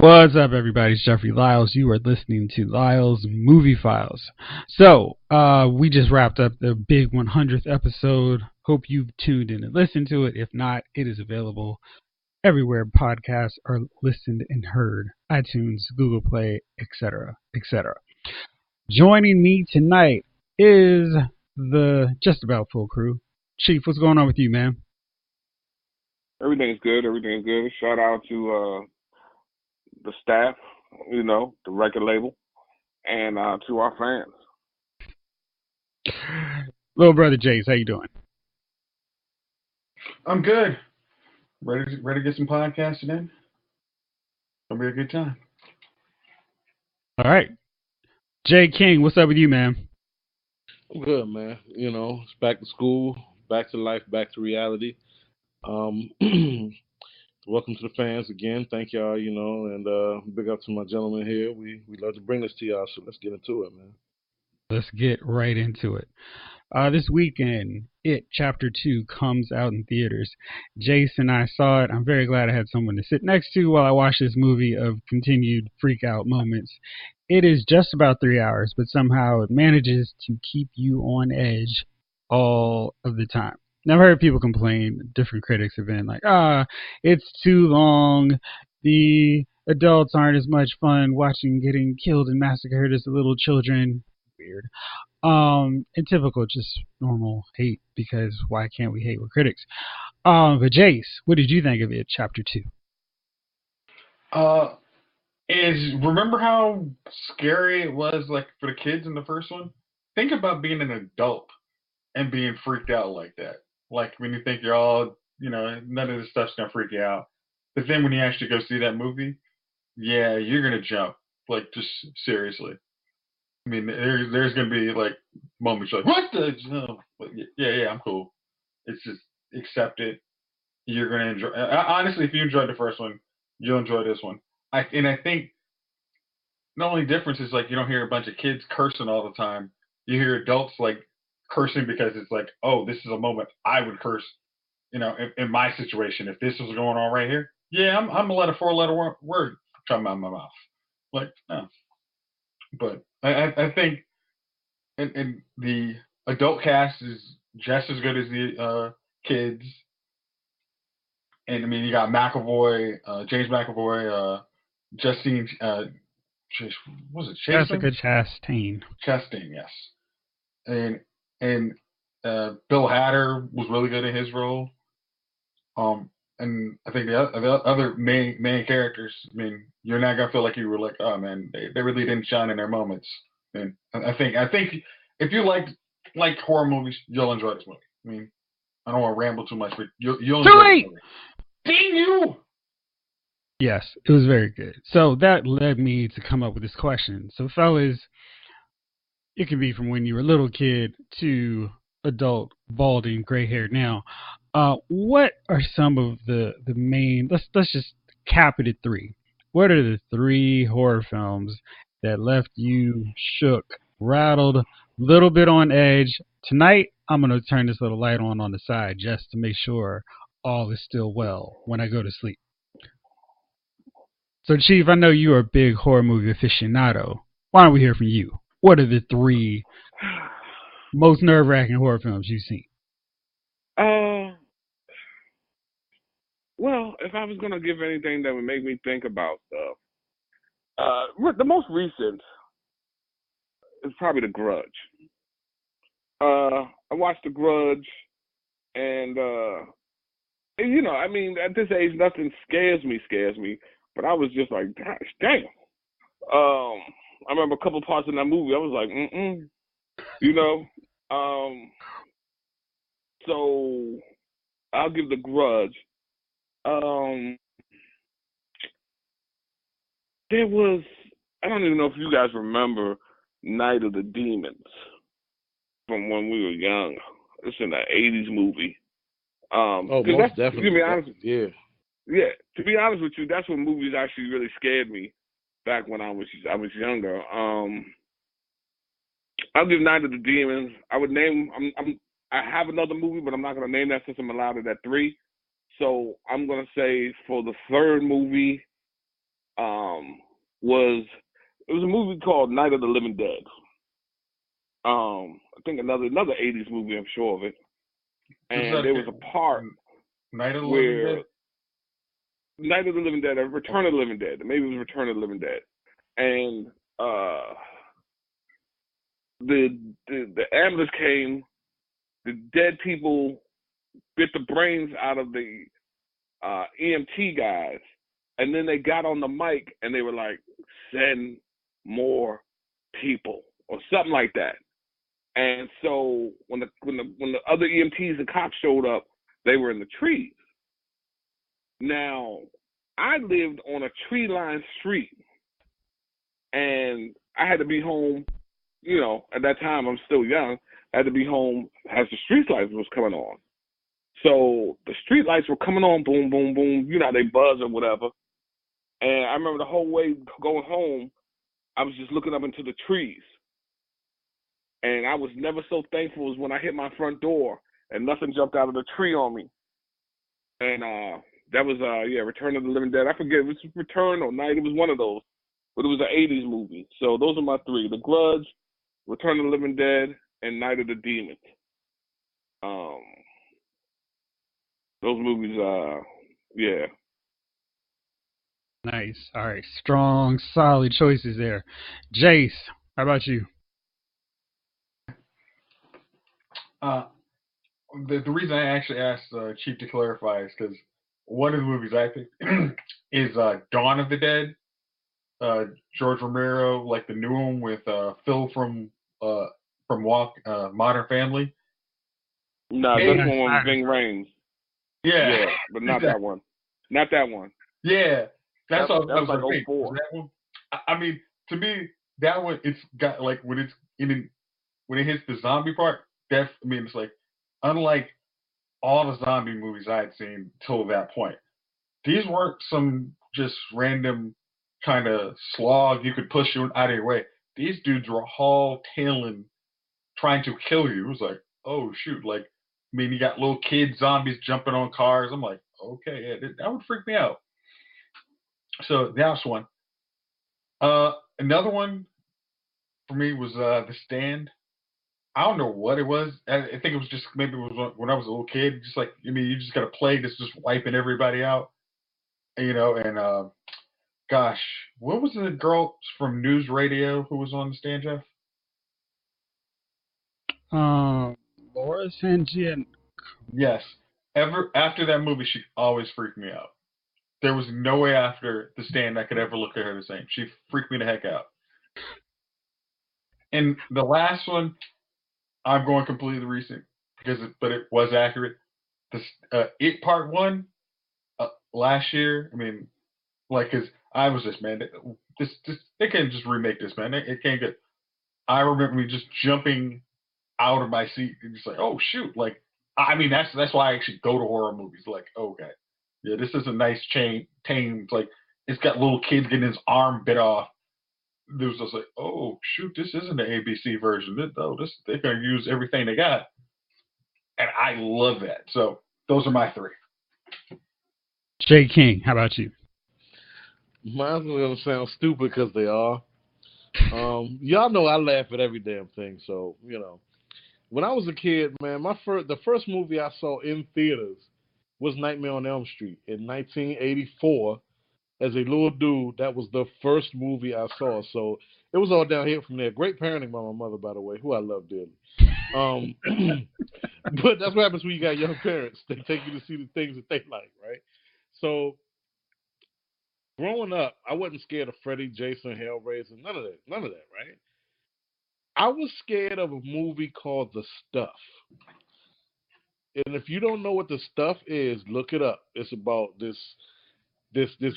What's up, everybody? It's Jeffrey Lyles. You are listening to Lyles Movie Files. So, we just wrapped up the big 100th episode. Hope you've tuned in and listened to it. If not, it is available everywhere podcasts are listened and heard. iTunes, Google Play, etc., etc. Joining me tonight is the just about full crew. Chief, what's going on with you, man? Everything's good. Everything's good. Shout out to the staff, the record label, and to our fans. Little brother Jace, how you doing? I'm good. Ready to get some podcasting in? It'll be a good time. All right. Jay King, what's up with you, man? I'm good, man. It's back to school, back to life, back to reality. Welcome to the fans again. Thank y'all, and big up to my gentleman here. We love to bring this to y'all, so let's get into it, man. Let's get right into it. This weekend, It Chapter 2 comes out in theaters. Jason and I saw it. I'm very glad I had someone to sit next to while I watched this movie of continued freak out moments. It is just about 3 hours, but somehow it manages to keep you on edge all of the time. Now, I've heard people complain, different critics have been like, it's too long. The adults aren't as much fun watching getting killed and massacred as the little children. Weird. And typical, just normal hate, because why can't we hate with critics? But Jace, what did you think of it, Chapter 2? Remember how scary it was, like, for the kids in the first one? Think about being an adult and being freaked out like that. Like, when you think you're all, none of this stuff's gonna freak you out. But then when you actually go see that movie, yeah, you're gonna jump. Like, just seriously. I mean, there's gonna be like moments like, what the? No. Yeah, I'm cool. It's just accept it. You're gonna enjoy. Honestly, if you enjoyed the first one, you'll enjoy this one. I think the only difference is, like, you don't hear a bunch of kids cursing all the time. You hear adults like cursing because it's like, oh, this is a moment I would curse. In my situation, if this was going on right here, yeah, I'm gonna let a 4-letter word come out of my mouth. Like, no. But I think, and the adult cast is just as good as the kids. And I mean, you got McAvoy, James McAvoy, Justine, was it Chastain? Jessica Chastain. Chastain, yes. And Bill Hader was really good in his role. And I think the other main characters, I mean, you're not gonna feel like you were like, oh man, they really didn't shine in their moments. And I think if you like horror movies, you'll enjoy this movie. I mean, I don't want to ramble too much, but you'll enjoy it. Dang you! Yes, it was very good. So that led me to come up with this question. So, fellas, it can be from when you were a little kid to adult, balding, gray-haired now. What are some of the main? Let's just cap it at 3. What are the 3 horror films that left you shook, rattled, a little bit on edge? Tonight, I'm gonna turn this little light on the side just to make sure all is still well when I go to sleep. So, Chief, I know you are a big horror movie aficionado. Why don't we hear from you? What are the 3 most nerve-wracking horror films you've seen? Well, if I was gonna give anything that would make me think about stuff, the most recent is probably The Grudge. I watched The Grudge, and I mean, at this age, nothing scares me. But I was just like, gosh, damn. I remember a couple parts in that movie. I was like, So I'll give The Grudge. There was, I don't even know if you guys remember Night of the Demons from when we were young. It's in the 80s movie. Most definitely. To be honest, yeah. Yeah, to be honest with you, that's when movies actually really scared me back when I was younger. I'll give Night of the Demons. I would name. I have another movie, but I'm not gonna name that since I'm allowed it at 3. So I'm gonna say for the third movie, was it was a movie called Night of the Living Dead. I think another '80s movie. I'm sure of it. And there was a part Night of the Living where Dead? Night of the Living Dead, or Return of the Living Dead. Maybe it was Return of the Living Dead. And the ambulance came. The dead people bit the brains out of the EMT guys, and then they got on the mic and they were like, "Send more people," or something like that. And so when the other EMTs and cops showed up, they were in the trees. Now, I lived on a tree-lined street, and I had to be home. You know, at that time I'm still young. I had to be home as the street lights was coming on. So the street lights were coming on, boom, boom, boom. You know how they buzz or whatever. And I remember the whole way going home, I was just looking up into the trees. And I was never so thankful as when I hit my front door and nothing jumped out of the tree on me. And that was Return of the Living Dead. I forget if it was Return or Night. It was one of those, but it was an '80s movie. So those are my three: The Grudge, Return of the Living Dead, and Night of the Demons. Those movies, yeah. Nice. All right. Strong, solid choices there. Jace, how about you? The reason I actually asked Chief to clarify is because one of the movies I think is Dawn of the Dead. George Romero, like the new one with Phil from Modern Family. No, Hey, that's one with Ving Rhames. Yeah, but not that one. Not that one. Yeah, that's that was like like, 04. that one? I mean, to me, that one, it's got like when it hits the zombie part. It's like unlike all the zombie movies I had seen till that point. These weren't some just random kind of slog you could push you out of your way. These dudes were haul tailing, trying to kill you. It was like, oh shoot, like you got little kid zombies jumping on cars. I'm like, okay, yeah, that would freak me out. So that's one. Another one for me was The Stand. I don't know what it was. I think it was just maybe it was when I was a little kid. Just like you just got a plague that's just wiping everybody out, And gosh, what was the girl from News Radio who was on The Stand, Jeff? Laura Sanjian. Yes. Ever after that movie, she always freaked me out. There was no way after The Stand I could ever look at her the same. She freaked me the heck out. And the last one, I'm going completely recent but it was accurate. This It Part One last year. Because I was just man, they can't just remake this, man. It can't get. I remember me just jumping out of my seat and just like, oh shoot, like that's why I actually go to horror movies. Like, okay, yeah, this is a nice tame. Like it's got little kids getting his arm bit off. There was just like, oh shoot, this isn't the ABC version. They're gonna use everything they got, and I love that. So those are my three. Jay King, how about you? Mine's gonna sound stupid because they are. Y'all know I laugh at every damn thing, so when I was a kid, man, the first movie I saw in theaters was Nightmare on Elm Street in 1984. As a little dude, that was the first movie I saw. So it was all downhill from there. Great parenting by my mother, by the way, who I love dearly. But that's what happens when you got young parents. They take you to see the things that they like, right? So growing up, I wasn't scared of Freddy, Jason, Hellraiser, none of that, right? I was scared of a movie called The Stuff. And if you don't know what The Stuff is, look it up. It's about this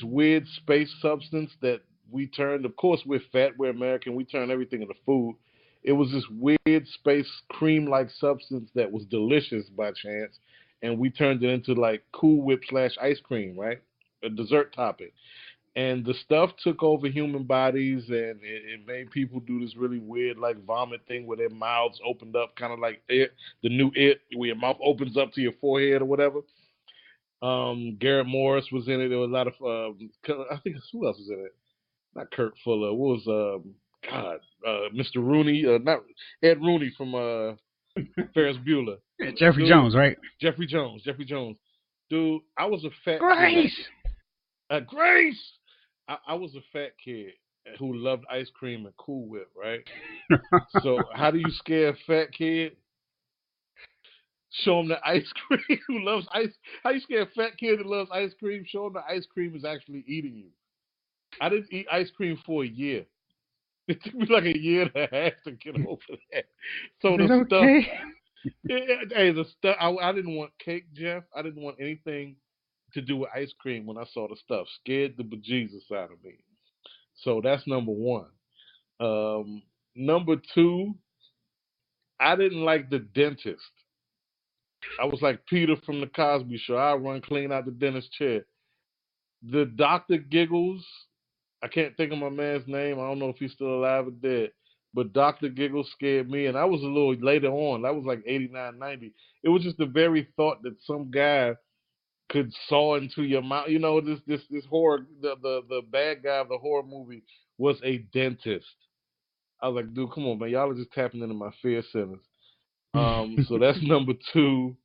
weird space substance that we turned. Of course, we're fat, we're American, we turn everything into food. It was this weird space cream-like substance that was delicious by chance, and we turned it into like Cool Whip / ice cream, right? A dessert topping. And the stuff took over human bodies, and it made people do this really weird like vomit thing where their mouths opened up, kind of like the new It, where your mouth opens up to your forehead or whatever. Garrett Morris was in it. There was a lot of I think who else was in it? Not Kurt Fuller. What was God? Mr. Rooney? Not Ed Rooney from Ferris Bueller. Yeah, Jeffrey Dude, Jones, right? Jeffrey Jones. Jeffrey Jones. Dude, I was a fat kid. Grace. Grace. I was a fat kid who loved ice cream and Cool Whip, right? So how do you scare a fat kid? Show him the ice cream who loves ice. How you scare a fat kid that loves ice cream? Show him the ice cream is actually eating you. I didn't eat ice cream for a year. It took me like a year and a half to get over that. So Is the it stuff, okay? hey, the stuff. I didn't want cake, Jeff. I didn't want anything to do with ice cream when I saw the stuff. Scared the bejesus out of me. So that's number one. Number two, I didn't like the dentist. I was like Peter from the Cosby Show. I run clean out the dentist chair. The doctor Giggles. I can't think of my man's name. I don't know if he's still alive or dead. But Dr. Giggles scared me, and I was a little later on. That was like 89, 90. It was just the very thought that some guy could saw into your mouth. You know, this horror. The bad guy of the horror movie was a dentist. I was like, dude, come on, man. Y'all are just tapping into my fear centers. So that's number two.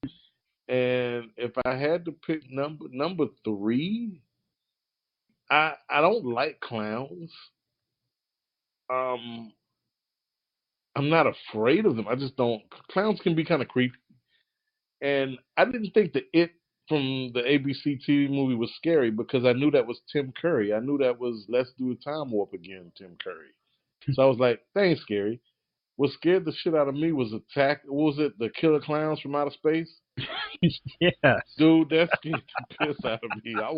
And if I had to pick number three, I don't like clowns. Um, I'm not afraid of them. I just don't. Clowns can be kind of creepy, and I didn't think the It from the ABC TV movie was scary because I knew that was Tim Curry. I knew that was Let's Do a Time Warp Again, Tim Curry. So I was like, that ain't scary. What scared the shit out of me was Attack. What was it? The Killer Clowns from Outer Space. Yes. Dude, that scared the piss out of me. I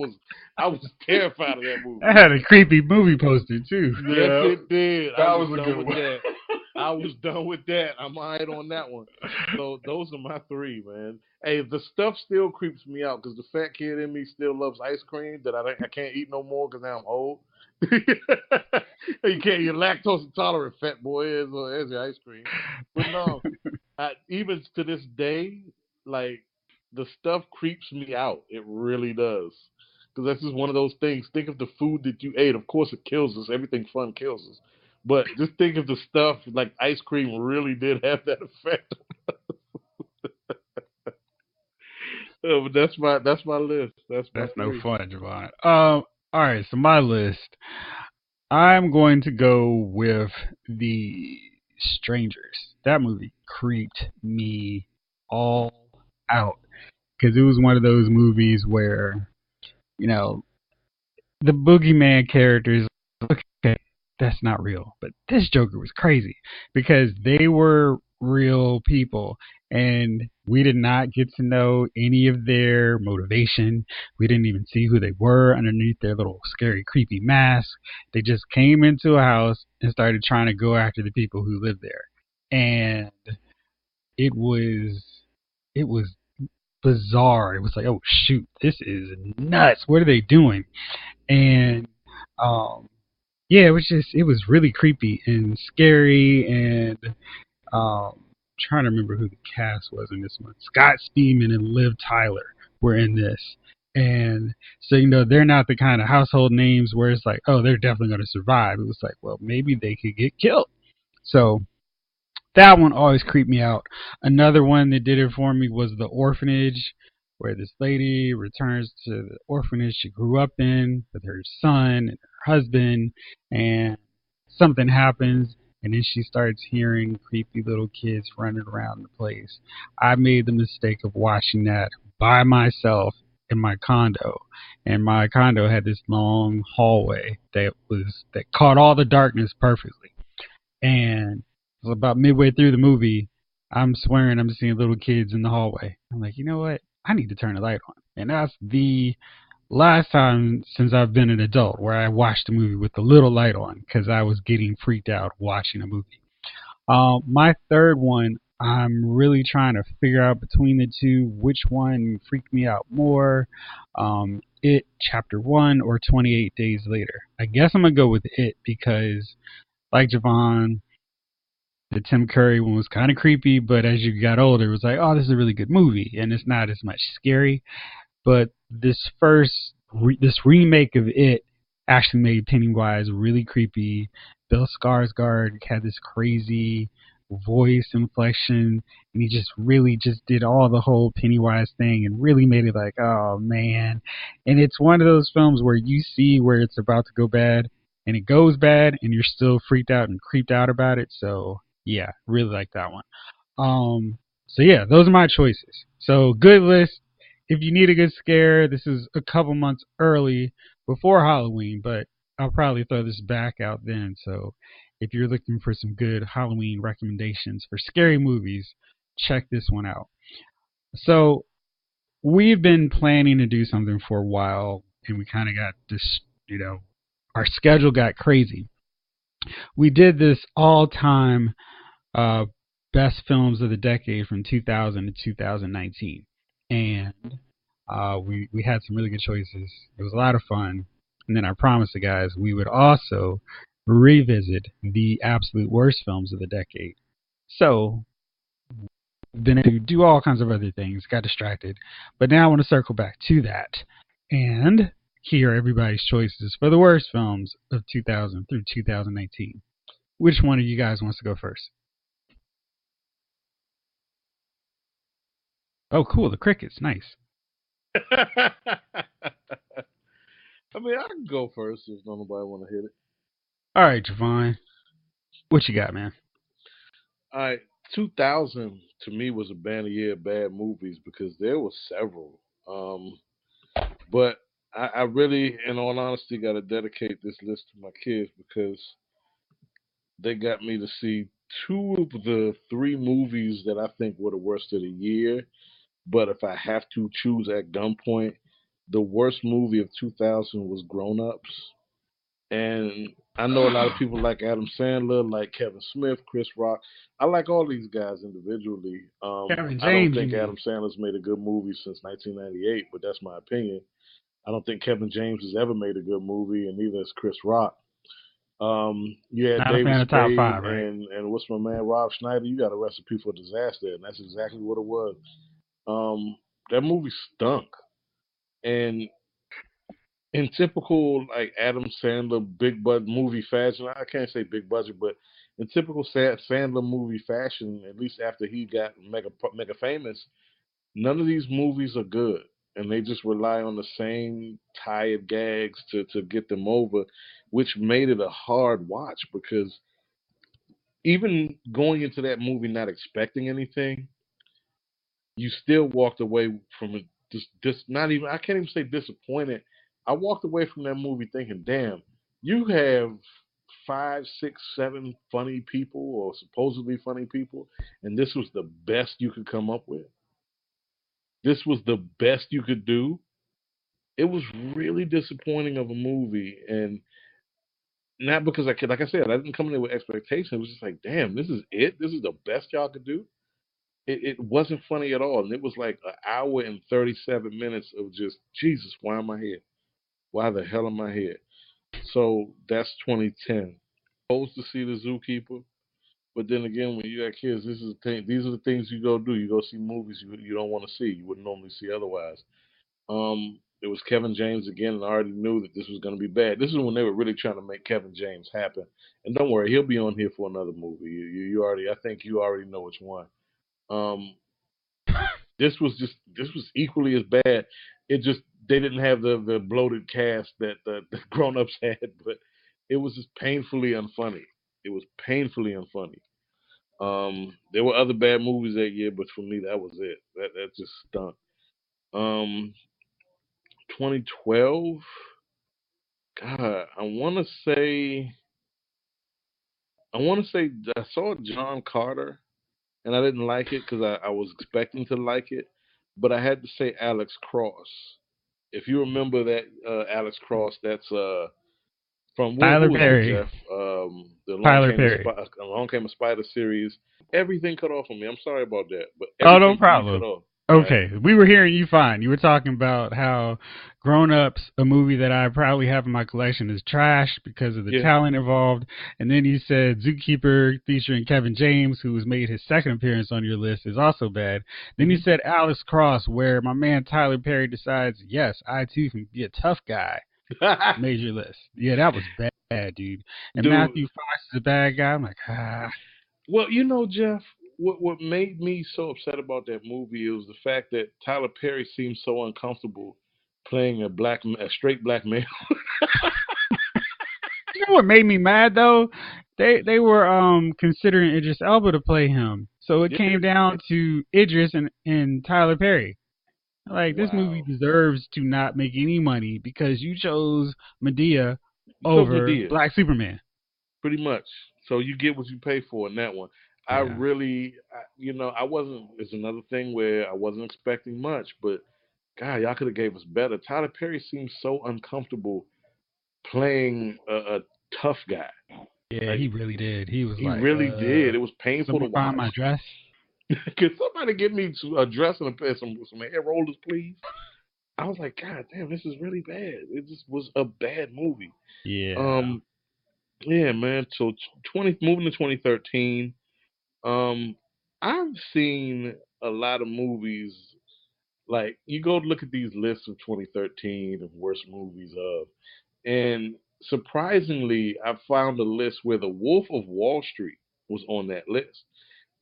was terrified of that movie. That had a creepy movie poster too. Yes, it did. That was a good one. That. I was done with that. I'm all right on that one. So those are my three, man. Hey, the stuff still creeps me out because the fat kid in me still loves ice cream that I can't eat no more because now I'm old. You're lactose intolerant, fat boy. There's your ice cream. But no, even to this day, like the stuff creeps me out. It really does. Because that's just one of those things. Think of the food that you ate. Of course, it kills us. Everything fun kills us. But just think of the stuff like ice cream really did have that effect. But that's my list. That's my That's no three. fun, Javon. All right, so my list. I'm going to go with The Strangers. That movie creeped me all out because it was one of those movies where, you know, the boogeyman characters, okay, that's not real. But this Joker was crazy because they were real people and we did not get to know any of their motivation. We didn't even see who they were underneath their little scary, creepy mask. They just came into a house and started trying to go after the people who lived there. And it was it was bizarre. It was like, oh shoot, this is nuts. What are they doing? And yeah, it was really creepy and scary and trying to remember who the cast was in this one. Scott Speedman and Liv Tyler were in this. And so, they're not the kind of household names where it's like, oh, they're definitely going to survive. It was like, well, maybe they could get killed. So that one always creeped me out. Another one that did it for me was The Orphanage, where this lady returns to the orphanage she grew up in with her son and her husband, and something happens, and then she starts hearing creepy little kids running around the place. I made the mistake of watching that by myself in my condo, and my condo had this long hallway that caught all the darkness perfectly. And about midway through the movie, I'm swearing I'm seeing little kids in the hallway. I'm like, you know what? I need to turn the light on. And that's the last time since I've been an adult where I watched a movie with the little light on because I was getting freaked out watching a movie. My third one, I'm really trying to figure out between the two which one freaked me out more. It Chapter 1 or 28 Days Later. I guess I'm going to go with It because, like Javon, the Tim Curry one was kind of creepy, but as you got older, it was like, oh, this is a really good movie, and it's not as much scary. but this remake of it actually made Pennywise really creepy. Bill Skarsgård had this crazy voice inflection, and he just really just did all the whole Pennywise thing and really made it like, oh man. And it's one of those films where you see where it's about to go bad, and it goes bad, and you're still freaked out and creeped out about it. So yeah, really like that one. So yeah, those are my choices. So good list. If you need a good scare, this is a couple months early before Halloween, but I'll probably throw this back out then. So if you're looking for some good Halloween recommendations for scary movies, check this one out. So we've been planning to do something for a while, and we kind of got this, our schedule got crazy. We did this all-time uh, best films of the decade from 2000 to 2019, and we had some really good choices. It was a lot of fun, and then I promised the guys we would also revisit the absolute worst films of the decade. So then to do all kinds of other things, got distracted, but now I want to circle back to that and hear everybody's choices for the worst films of 2000 through 2019. Which one of you guys wants to go first? Oh, cool. The crickets. Nice. I mean, I can go first if nobody want to hit it. All right, Javon. What you got, man? All right, 2000 to me was a banner year of bad movies because there were several. But I really, in all honesty, got to dedicate this list to my kids because they got me to see two of the three movies that I think were the worst of the year. But if I have to choose at gunpoint, the worst movie of 2000 was Grown Ups. And I know a lot of people like Adam Sandler, like Kevin Smith, Chris Rock. I like all these guys individually. Kevin I don't James, you think mean? Adam Sandler's made a good movie since 1998, but that's my opinion. I don't think Kevin James has ever made a good movie, and neither has Chris Rock. You had Not a David fan of top Spade five, right? and what's my man Rob Schneider. You got a recipe for disaster, and that's exactly what it was. That movie stunk, and in typical like Adam Sandler big budget movie fashion, I can't say big budget, but in typical Sandler movie fashion, at least after he got mega famous, none of these movies are good, and they just rely on the same tired gags to get them over, which made it a hard watch because even going into that movie not expecting anything, you still walked away from it just not even I can't even say disappointed. I walked away from that movie thinking, damn, you have five, six, seven funny people or supposedly funny people, and this was the best you could come up with. This was the best you could do. It was really disappointing of a movie, and not because I could, like I said, I didn't come in there with expectations. It was just like, damn, this is it. This is the best y'all could do. It wasn't funny at all, and it was like an hour and 37 minutes of just Jesus. Why am I here? Why the hell am I here? So that's 2010. Supposed to see the Zookeeper, but then again, when you got kids, this is the thing. These are the things you go do. You go see movies you don't want to see. You wouldn't normally see otherwise. It was Kevin James again, and I already knew that this was going to be bad. This is when they were really trying to make Kevin James happen. And don't worry, he'll be on here for another movie. You already, I think you already know which one. Um, this was equally as bad. It just they didn't have the bloated cast that the grown ups had, but it was just painfully unfunny. It was painfully unfunny. There were other bad movies that year, but for me that was it. That just stunk. Um, 2012. God, I want to say I saw John Carter and I didn't like it because I was expecting to like it, but I had to say Alex Cross. If you remember that Alex Cross, that's from Tyler who was that, Perry. Jeff? The Tyler Perry. Along Came a Spider series. Everything cut off on me. I'm sorry about that, but Oh, no everything for me cut problem. off. Right. Okay, we were hearing you fine. You were talking about how Grown Ups, a movie that I probably have in my collection, is trash because of the Yeah. talent involved. And then you said Zookeeper featuring Kevin James, who has made his second appearance on your list, is also bad. Then you Hmm. said Alice Cross, where my man Tyler Perry decides, yes, I too can be a tough guy. Made your list. Yeah, that was bad, dude. And Dude, Matthew Fox is a bad guy. I'm like, ah. well, Jeff, what made me so upset about that movie was the fact that Tyler Perry seemed so uncomfortable playing a straight black male. You know what made me mad though? They were considering Idris Elba to play him. So it Yeah. came down to Idris and Tyler Perry. Like this movie Wow. deserves to not make any money because you chose Medea You chose over Medea, Black Superman. pretty much. So you get what you pay for in that one. I Yeah. really, I wasn't. It's another thing where I wasn't expecting much, but God, y'all could have gave us better. Tyler Perry seems so uncomfortable playing a tough guy. Yeah, Like he really did. He was he like, really did. It was painful to someone find watch. my dress. Could somebody get me a dress and some hair rollers, please? I was like, God damn, this is really bad. It just was a bad movie. Yeah. Um, yeah, man. So moving to 2013. I've seen a lot of movies. Like you go look at these lists of 2013 of worst movies of, and surprisingly, I found a list where The Wolf of Wall Street was on that list,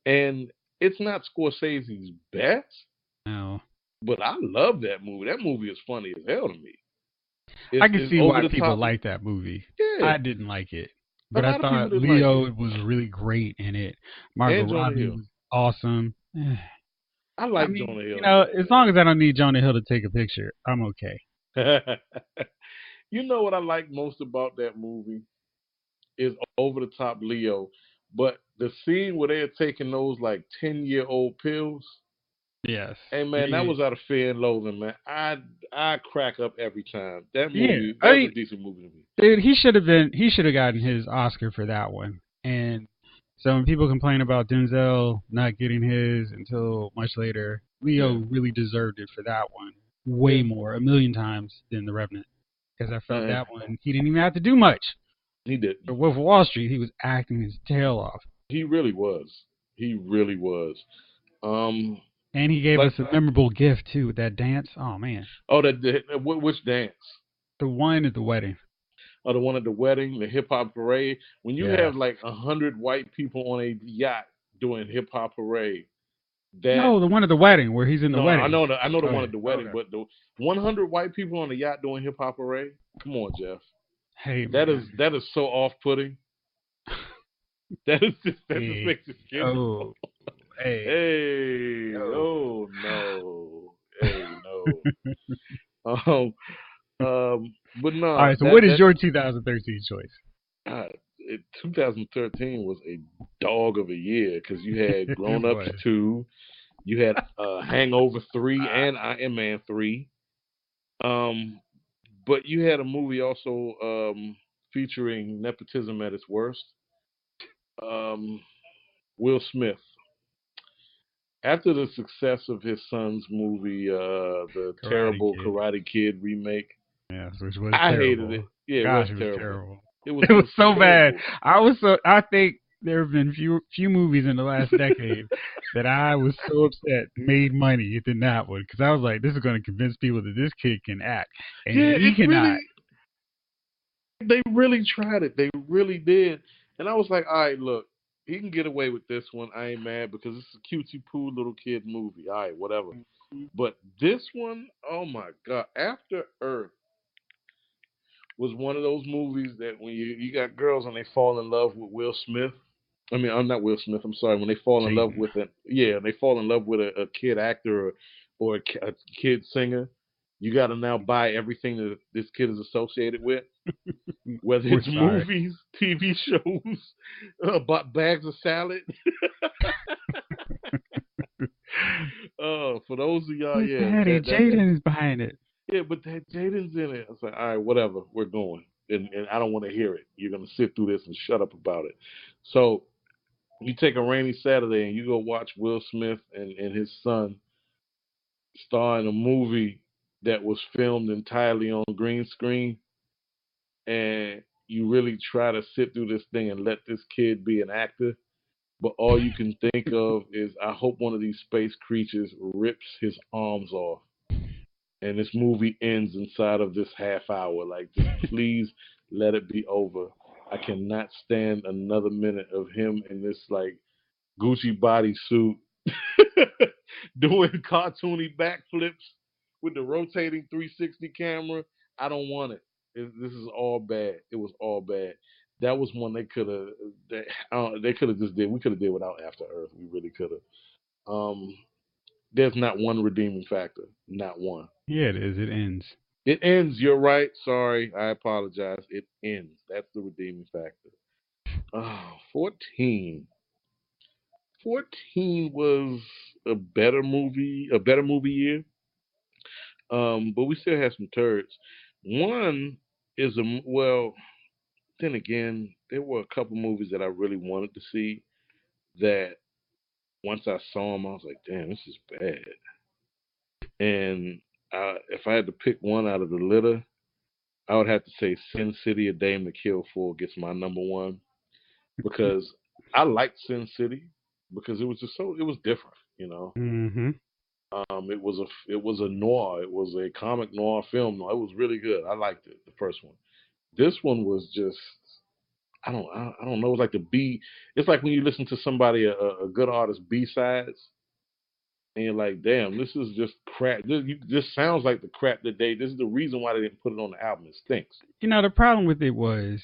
and it's not Scorsese's best, No. but I love that movie. That movie is funny as hell to me. I It's, can it's see over why the people top. like that movie. Yeah, I didn't like it, a but I lot of people thought didn't like it. Leo was really great in it. Margot And Jonah Robbie Hill. was awesome. I I like mean, Jonah Hill in as long as I don't need Jonah Hill to take a picture, I'm okay. that. You know what I like most about that movie is over the top Leo, but the scene where they're taking those like 10-year-old pills. Yes. Hey man, that Yeah. was out of fear and loathing, man. I crack up every time. Yeah. That I was mean, a decent movie to me. dude, he should have gotten his Oscar for that one. And so when people complain about Denzel not getting his until much later, Leo Yeah, really deserved it for that one. Way yeah. more, a million times than The Revenant. Because I felt Man, that one, he didn't even have to do much. he did. For Wolf of Wall Street, he was acting his tail off. He really was. He really was. Um, And he gave like us a memorable gift, too, with that dance. Oh, man. which dance? The one at the wedding. Or the one at the wedding, the hip hop parade. When you Yes. have like 100 white people on a yacht doing hip hop parade, that No, the one at the wedding where he's in the no, wedding. I know the one Okay. at the wedding, Okay. but the 100 white people on the yacht doing hip hop parade. Come on, Jeff. Hey, That is man. so off putting. That just Hey. makes it scary. Oh. Hey. Hey, Oh. oh no, hey no. Um, but All no, right. So, what is your 2013 choice? 2013 was a dog of a year because you had It Grown Ups was. 2, you had Hangover 3, and Iron Man 3. Um, but you had a movie also featuring nepotism at its worst. Um, Will Smith. After the success of his son's movie, the Karate terrible Kid. Karate Kid remake, Yes, which was I hated terrible. it. Yeah, it was Gosh, it was terrible. terrible. It It was was so bad. terrible. I think there have been few movies in the last decade that I was so upset made money than that one because I was like, this is going to convince people that this kid can act and Yeah, he cannot. they really tried it. They really did. And I was like, all right, look, he can get away with this one. I ain't mad because it's a cutesy poo little kid movie. All right, whatever. But this one, oh my God, After Earth was one of those movies that when you got girls and they fall in love with Will Smith. I mean, I'm not Will Smith. I'm sorry. When they fall in love Jaden. with they fall in love with a kid actor or a kid singer. You got to now buy everything that this kid is associated with, whether We're it's sorry. movies, TV shows, bags of salad. For those of y'all, But yeah, Daddy, that Jaden is behind it. yeah, but that Jaden's in it. I was like, all right, whatever, we're going, and I don't want to hear it. You're gonna sit through this and shut up about it. So you take a rainy Saturday and you go watch Will Smith and his son starring a movie that was filmed entirely on green screen, and you really try to sit through this thing and let this kid be an actor, but all you can think of is, I hope one of these space creatures rips his arms off, and this movie ends inside of this half hour. Like, just please let it be over. I cannot stand another minute of him in this like Gucci bodysuit doing cartoony backflips with the rotating 360 camera. I don't want it. This is all bad. It was all bad. That was one they could have. They could have just did. We could have did without After Earth. We really could have. There's not one redeeming factor. Not one. Yeah, it is. It ends. It ends. You're right. Sorry. I apologize. It ends. That's the redeeming factor. 14. 14 was a better movie year. But we still had some turds. One is well, then again, there were a couple movies that I really wanted to see that once I saw them, I was like, damn, this is bad. And if I had to pick one out of the litter, I would have to say Sin City: A Dame to Kill For gets my number one, because I liked Sin City because it was just it was different, you know. Mm-hmm. It was a noir. It was a comic noir film. It was really good. I liked it, the first one. This one was just, I don't know. It was like the B. It's like when you listen to somebody, a good artist, B sides, and you're like, damn, this is just crap. This sounds like the crap that this is the reason why they didn't put it on the album. It stinks. You know, the problem with it was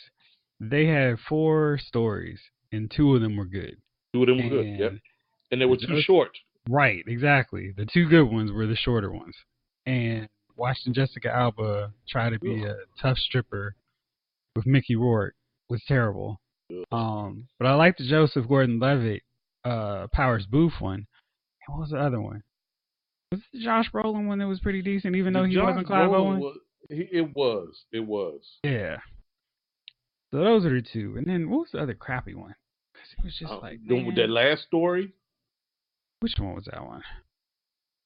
they had 4 stories and 2 of them were good. Two of them were good. Yep. And they were too short. Right, exactly. The 2 good ones were the shorter ones. And watching Jessica Alba try to be a tough stripper with Mickey Rourke was terrible. But I liked the Joseph Gordon-Levitt Powers Booth one. And what was the other one? Was it the Josh Brolin one that was pretty decent, even though he wasn't Clive Owen? It was. Yeah. So those are the 2. And then what was the other crappy one? Because it was just like, man, that last story. Which one was that one?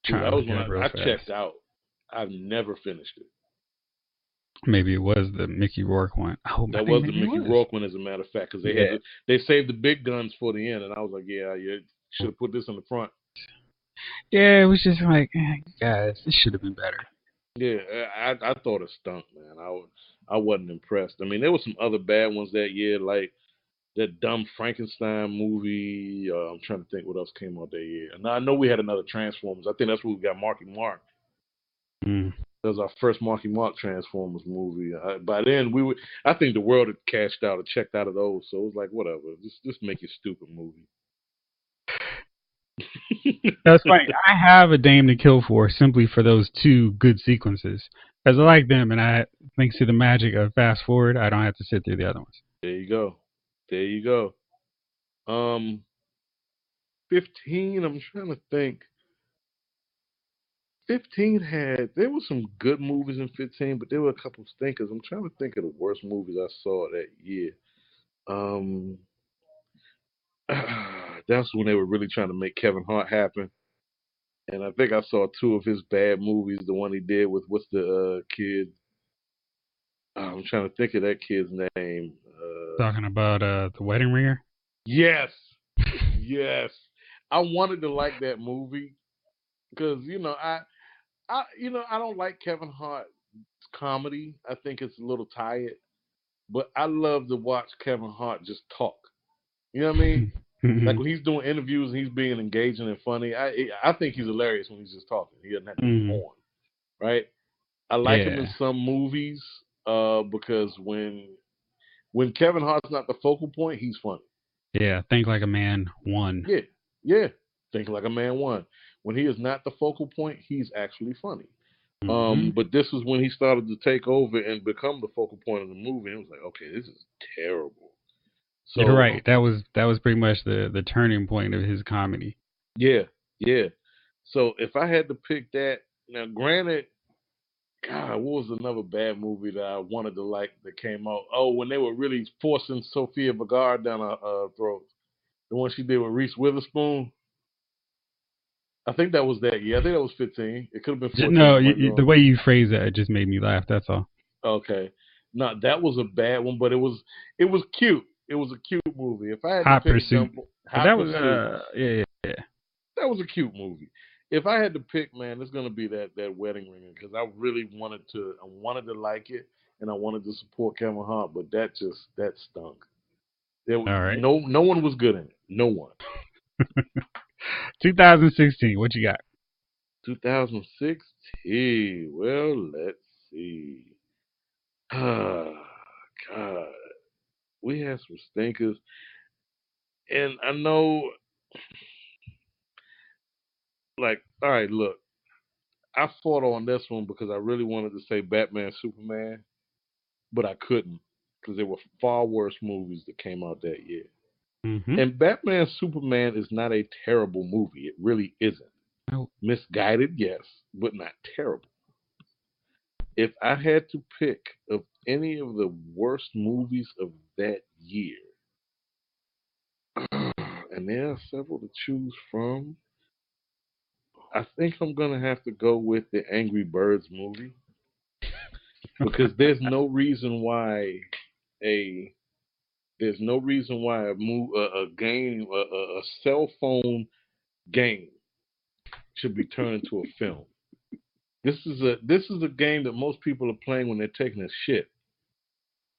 Dude, that was when I checked out. I've never finished it. Maybe it was the Mickey Rourke one. That was the Mickey Rourke one, as a matter of fact, because they saved the big guns for the end, and I was like, yeah, you should have put this in the front. Yeah, it was just like, guys, this should have been better. Yeah, I thought it stunk, man. I wasn't impressed. I mean, there were some other bad ones that year, like that dumb Frankenstein movie. I'm trying to think what else came out that year. And I know we had another Transformers. I think that's where we got Marky Mark. Mm. That was our first Marky Mark Transformers movie. By then, I think the world had cashed out or checked out of those. So it was like, whatever, just make your stupid movie. That's funny. I have A Dame to Kill For simply for those 2 good sequences. Because I like them, and thanks to the magic of fast forward, I don't have to sit through the other ones. There you go. 15, I'm trying to think. 15 there were some good movies in 15, but there were a couple stinkers. I'm trying to think of the worst movies I saw that year. That's when they were really trying to make Kevin Hart happen. And I think I saw 2 of his bad movies. The one he did with, what's the kid? I'm trying to think of that kid's name. Talking about The Wedding Ringer? Yes. Yes. I wanted to like that movie because, I don't like Kevin Hart's comedy. I think it's a little tired. But I love to watch Kevin Hart just talk. You know what I mean? Like when he's doing interviews and he's being engaging and funny, I think he's hilarious when he's just talking. He doesn't have to be on, right? I like him in some movies because when Kevin Hart's not the focal point, he's funny. Yeah, Think Like a Man 1. Yeah. Think Like a Man 1. When he is not the focal point, he's actually funny. But this was when he started to take over and become the focal point of the movie. And it was like, okay, this is terrible. So, you're right. That was pretty much the turning point of his comedy. Yeah. So if I had to pick that, now granted, God, what was another bad movie that I wanted to like that came out? Oh, when they were really forcing Sofia Vergara down our throats. The one she did with Reese Witherspoon. I think that was that year. I think that was 15. It could have been 14. No, I might be wrong. the way you phrase that, it just made me laugh. That's all. Okay. No, that was a bad one, but it was cute. It was a cute movie. If I had to Hot pick Pursuit. But Hot that was Pursuit, yeah. that was a cute movie. If I had to pick, man, it's gonna be that Wedding Ringer because I really wanted to like it and I wanted to support Kevin Hart, but that stunk. There was All right. no one was good in it. No one. 2016. What you got? 2016. Well, let's see. Ah, God, we had some stinkers, and I know, like, all right, look, I fought on this one because I really wanted to say Batman, Superman, but I couldn't because there were far worse movies that came out that year. Mm-hmm. And Batman, Superman is not a terrible movie. It really isn't. Nope. Misguided, yes, but not terrible. If I had to pick of any of the worst movies of that year, and there are several to choose from, I think I'm gonna have to go with the Angry Birds movie because a there's no reason why a game a cell phone game should be turned into a film. This is a game that most people are playing when they're taking a shit.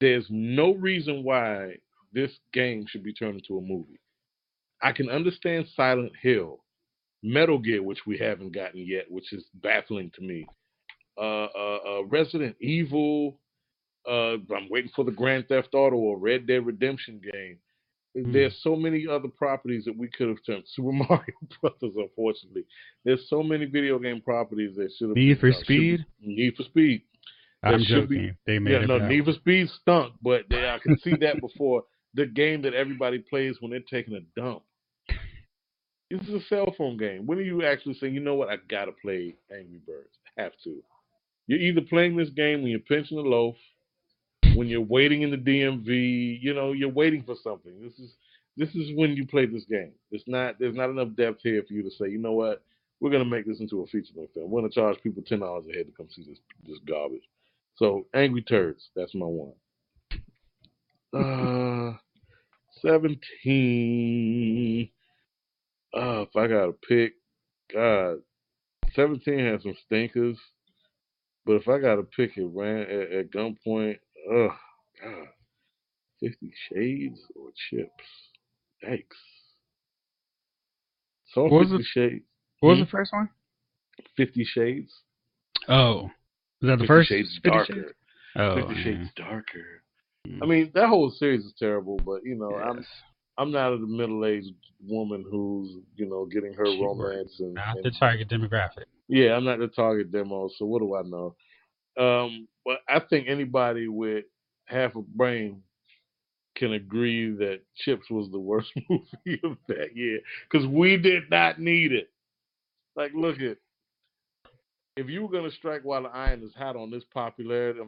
There's no reason why this game should be turned into a movie. I can understand Silent Hill, Metal Gear, which we haven't gotten yet, which is baffling to me. Resident Evil. I'm waiting for the Grand Theft Auto or Red Dead Redemption game. There's so many other properties that we could have turned. Super Mario Brothers, unfortunately. There's so many video game properties that should have Need for Speed? Need for Speed. I'm joking. They made it. Need for Speed stunk, but I can see that before the game that everybody plays when they're taking a dump. This is a cell phone game. When are you actually saying, you know what, I gotta play Angry Birds? I have to. You're either playing this game when you're pinching a loaf, when you're waiting in the DMV, you're waiting for something. This is when you play this game. There's not enough depth here for you to say, you know what, we're gonna make this into a feature-length film. We're gonna charge people $10 a head to come see this garbage. So Angry Turds, that's my one. 17. If I gotta pick, God, 17 has some stinkers. But if I gotta pick it, ran at gunpoint, God, 50 Shades or Chips? Yikes. Saw What was 50 Shades. What was the first one? 50 Shades. Oh, was that the 50 first? Shades 50 Darker. Shades? Oh, 50 Shades Darker. Mm. I mean, that whole series is terrible, but Yes. I'm not a middle-aged woman who's getting her romance and Not the target demographic. Yeah, I'm not the target demo, so what do I know? But I think anybody with half a brain can agree that Chips was the worst movie of that year because we did not need it. Like, look at if you were gonna strike while the iron is hot on the popularity of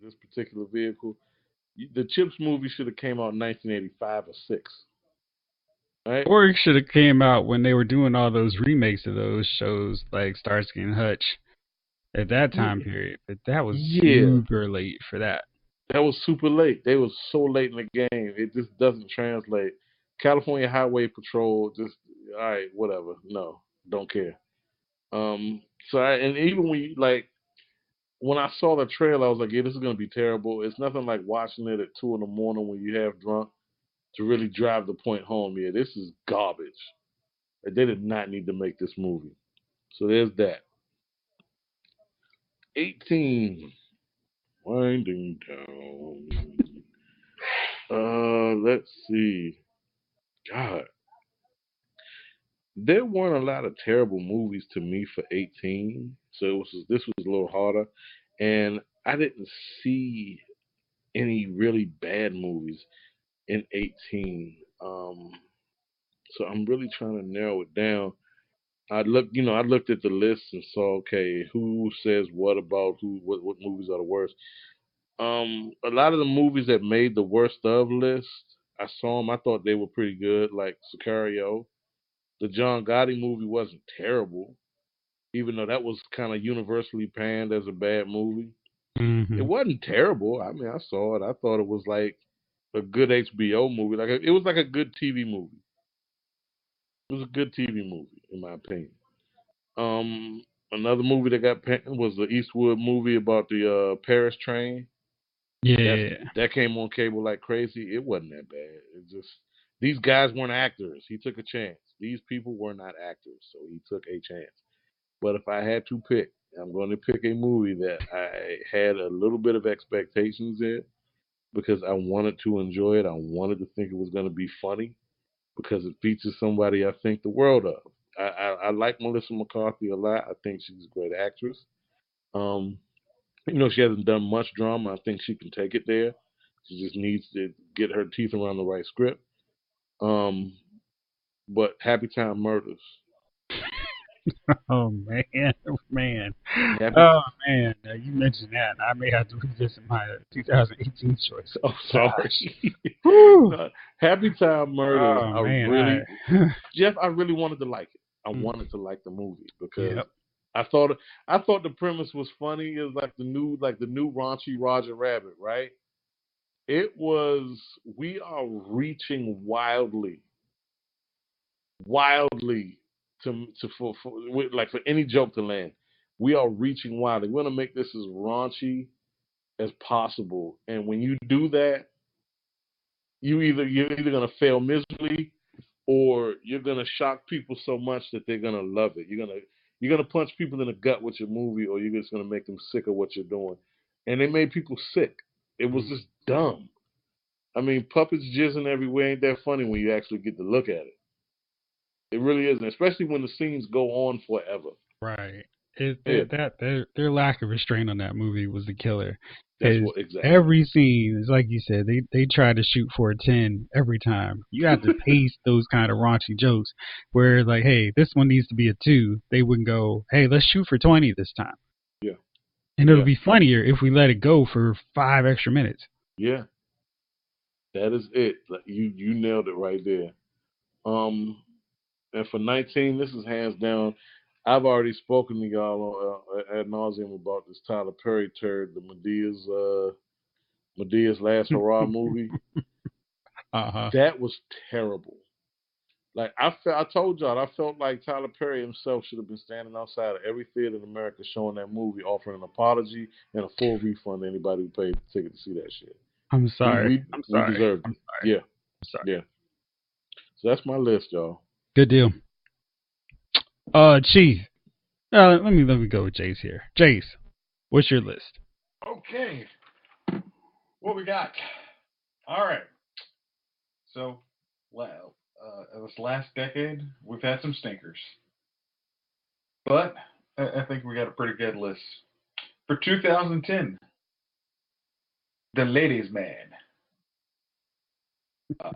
this particular vehicle, the Chips movie should have came out in 1985 or '6. Right? Or it should have came out when they were doing all those remakes of those shows like Starsky and Hutch at that time period. But that was super late for that. That was super late. They was so late in the game. It just doesn't translate. California Highway Patrol, just all right, whatever. No, don't care. And even when I saw the trailer, I was like, yeah, this is gonna be terrible. It's nothing like watching it at 2 in the morning when you have drunk to really drive the point home. Yeah, this is garbage. They did not need to make this movie. So there's that. 18. Winding down. Let's see. God, there weren't a lot of terrible movies to me for 18, so this was a little harder, and I didn't see any really bad movies in 18. So I'm really trying to narrow it down. I looked at the list and saw, okay, who says what about what movies are the worst. A lot of the movies that made the worst of list, I saw them. I thought they were pretty good, like Sicario. The John Gotti movie wasn't terrible, even though that was kind of universally panned as a bad movie. It Hmm. wasn't terrible. I mean, I saw it. I thought it was like a good HBO movie. It was like a good TV movie. It was a good TV movie, in my opinion. Um, Another movie that got panned was the Eastwood movie about the Paris train. Yeah. That came on cable like crazy. It wasn't that bad. It just these guys weren't actors. He took a chance. These people were not actors, so he took a chance. But if I had to pick, I'm going to pick a movie that I had a little bit of expectations in because I wanted to enjoy it. I wanted to think it was going to be funny because it features somebody I think the world of. I like Melissa McCarthy a lot. I think she's a great actress. Um, she hasn't done much drama. I think she can take it there. She just needs to get her teeth around the right script. Um, but Happy Time Murders. Oh man, man. Happy. Oh man. Now, you mentioned that. I may have to revisit my 2018 choice. Oh, sorry. Whew. No, Happy Time Murders. Oh man. Jeff. I really wanted to like it. I Mm, wanted to like the movie because yep. I thought the premise was funny. It was like the new raunchy Roger Rabbit, right? It was. We are reaching wildly for any joke to land. We are reaching wildly. We're gonna make this as raunchy as possible, and when you do that, you're either gonna fail miserably or you're gonna shock people so much that they're gonna love it. You're gonna punch people in the gut with your movie, or you're just gonna make them sick of what you're doing. And they made people sick. It was Mm, just dumb. I mean, puppets jizzing everywhere ain't that funny when you actually get to look at it. It really isn't, especially when the scenes go on forever. right. Yeah, Their lack of restraint on that movie was the killer. that's Because what exactly. every scene is like you said, they try to shoot for a 10 every time. You have to pace those kind of raunchy jokes where like, hey, this one needs to be a 2. They wouldn't go, hey, let's shoot for 20 this time. Yeah, And it'll yeah, be funnier if we let it go for 5 extra minutes. yeah. That is it. Like, you nailed it right there. Um, and for 19, this is hands down. I've already spoken to y'all ad nauseum about this Tyler Perry turd, the Medea's Last Hurrah movie. Uh-huh. That was terrible. Like I told y'all, I felt like Tyler Perry himself should have been standing outside of every theater in America showing that movie, offering an apology and a full refund to anybody who paid the ticket to see that shit. I'm We sorry. we I'm we sorry. deserved I'm it. sorry. Yeah, I'm sorry. yeah. So that's my list, y'all. Good deal. Chief. Let me go with Jace here. Jace, what's your list? Okay, what we got? All right. So, well, this last decade, we've had some stinkers, but I think we got a pretty good list. For 2010, The Ladies' Man. Uh,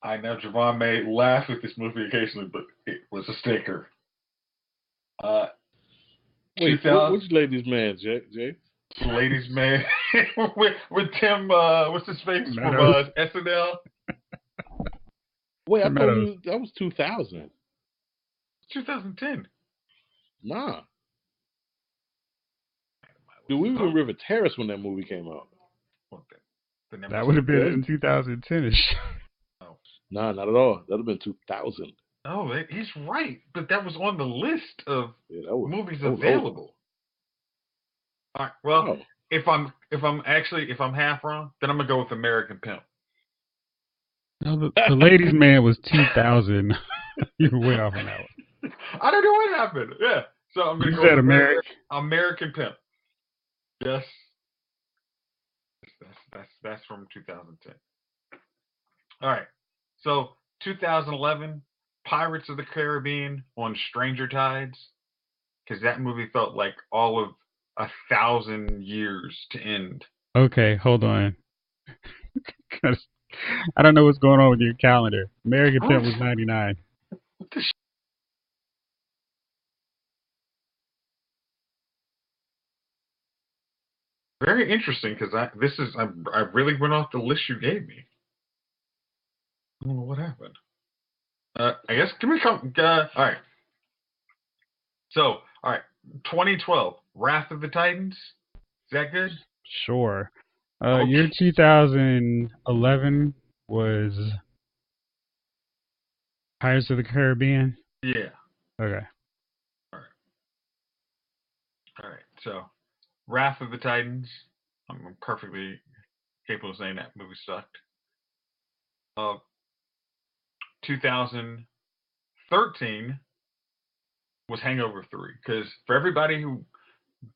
I know Javon may laugh at this movie occasionally, but it was a stinker. Uh, Wait, 2000, which ladies man, Jay? Ladies' Man with Tim, what's his face from Meadows. SNL? Wait, I Tim thought Meadows. that was 2000. 2010. Nah, dude, we were in River Terrace when that movie came out. Well, then that That must would be have been Yeah. in 2010ish. oh. Nah, not at all. That'd have been 2000. Oh, he's right, but that was on the list of Yeah, that was movies that was over. available. All right. Well, Oh, if I'm half wrong, then I'm gonna go with American Pimp. No, the ladies' man was 2000. You were way off on that one. I don't know what happened. Yeah. So I'm gonna You go said with American. American Pimp. Yes. That's from 2010. All right. So 2011, Pirates of the Caribbean on Stranger Tides, because that movie felt like all of 1,000 years to end. Okay, hold on. 'Cause I don't know what's going on with your calendar. American Pimp was 99. Very interesting, because I really went off the list you gave me. I don't know what happened. I guess, can we come, all right. So, all right, 2012, Wrath of the Titans. Is that good? Sure. Okay. Year 2011 was Pirates of the Caribbean. Yeah. Okay. All right. So, Wrath of the Titans. I'm perfectly capable of saying that movie sucked. 2013 was Hangover 3. Because for everybody who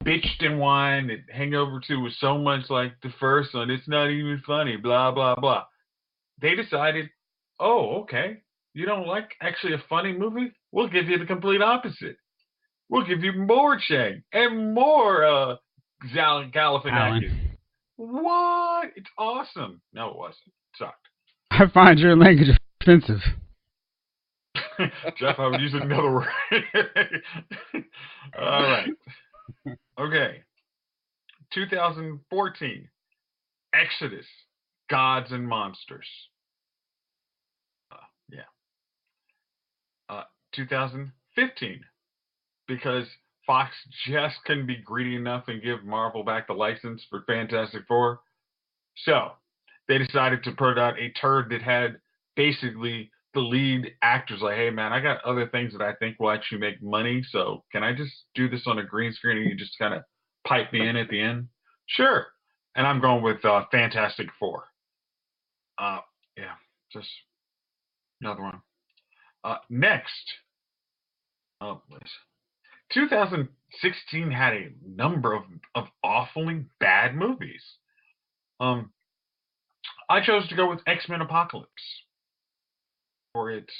bitched and whined that Hangover 2 was so much like the first one, it's not even funny, blah, blah, blah. They decided, oh, okay, you don't like actually a funny movie? We'll give you the complete opposite. We'll give you more Chang and more Galifianakis. Alan. What? It's awesome. No, it wasn't. It sucked. I find your language offensive. Jeff, I would use another word. All right. Okay. 2014. Exodus. Gods and Monsters. Yeah. 2015. Because Fox just couldn't be greedy enough and give Marvel back the license for Fantastic Four. So they decided to put out a turd that had basically the lead actors like, hey man, I got other things that I think will actually make money. So can I just do this on a green screen and you just kind of pipe me in at the end? Sure. And I'm going with Fantastic Four. Yeah, just another one. Next, 2016 had a number of awfully bad movies. I chose to go with X-Men Apocalypse for its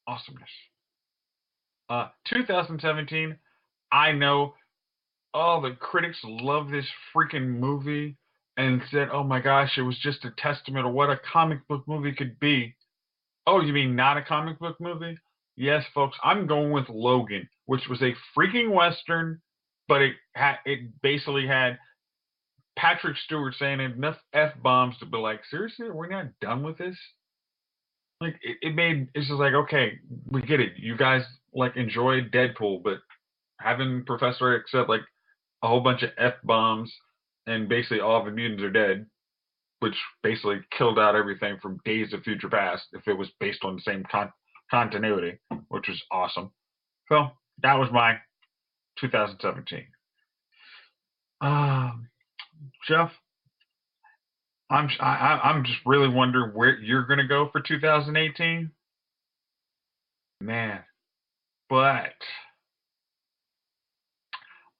awesomeness. 2017, I know all the critics love this freaking movie and said, oh my gosh, it was just a testament of what a comic book movie could be. Oh, you mean not a comic book movie? Yes, folks, I'm going with Logan, which was a freaking Western, but it basically had Patrick Stewart saying enough F-bombs to be like, seriously, we're not done with this? Like, it's just like, okay, we get it. You guys, like, enjoyed Deadpool, but having Professor X said, like, a whole bunch of F-bombs and basically all the mutants are dead, which basically killed out everything from Days of Future Past if it was based on the same continuity, which was awesome. So, that was my 2017. Jeff, I'm just really wondering where you're gonna go for 2018, man. But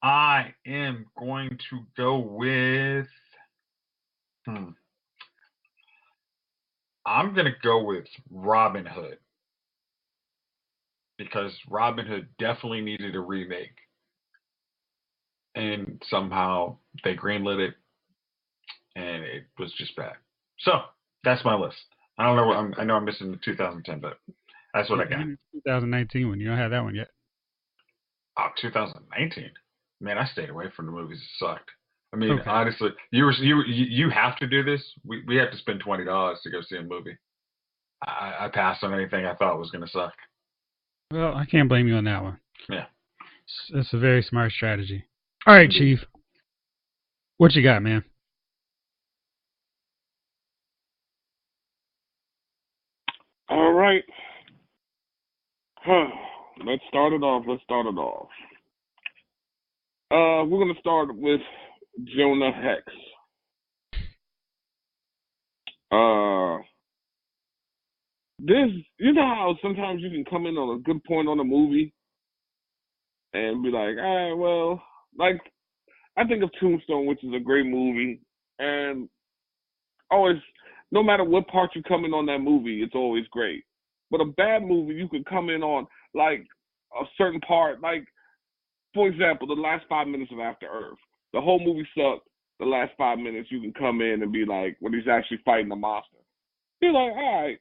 I am going to go with. I'm gonna go with Robin Hood because Robin Hood definitely needed a remake, and somehow they greenlit it, and it was just bad. So that's my list. I don't know. I know I'm missing the 2010, but that's what I got. 2019 one. You don't have that one yet. Oh, 2019. Man, I stayed away from the movies that sucked. I mean, Okay. honestly, you have to do this. We have to spend $20 to go see a movie. I passed on anything I thought was going to suck. Well, I can't blame you on that one. Yeah. It's a very smart strategy. All right, Chief. What you got, man? All right. Let's start it off. We're going to start with Jonah Hex. You know how sometimes you can come in on a good point on a movie and be like, all right, well, like, I think of Tombstone, which is a great movie, and always, no matter what part you come in on that movie, it's always great. But a bad movie, you could come in on, like, a certain part, like, for example, the last 5 minutes of After Earth. The whole movie sucked. The last 5 minutes, you can come in and be like, when he's actually fighting the monster. You're like, all right,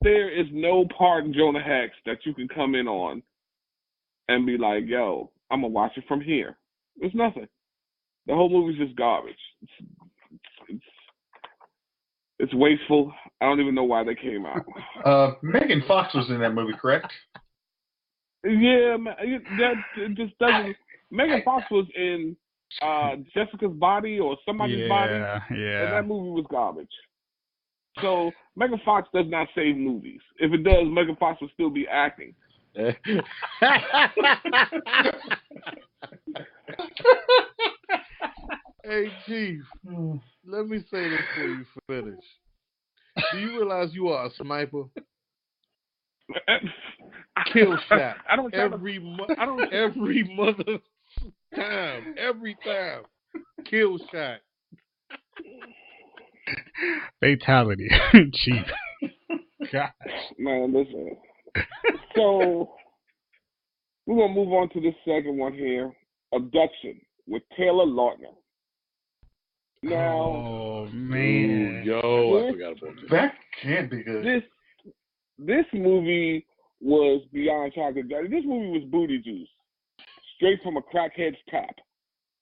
there is no part in Jonah Hex that you can come in on and be like, yo, I'm going to watch it from here. There's nothing. The whole movie's just garbage. It's wasteful. I don't even know why they came out. Megan Fox was in that movie, correct? Yeah, that it just doesn't. Megan Fox was in Jessica's Body or somebody's body, and that movie was garbage. So Megan Fox does not save movies. If it does, Megan Fox will still be acting. Hey, Chief, let me say this before you finish. Do you realize you are a sniper? Kill shot. Every mother time. Every time. Kill shot. Fatality. Chief. Gosh. Man, listen. So we're gonna move on to this second one here. Abduction with Taylor Lautner. Now, oh man, I forgot about this. That can't be good. This movie was beyond chocolate. This movie was booty juice, straight from a crackhead's tap.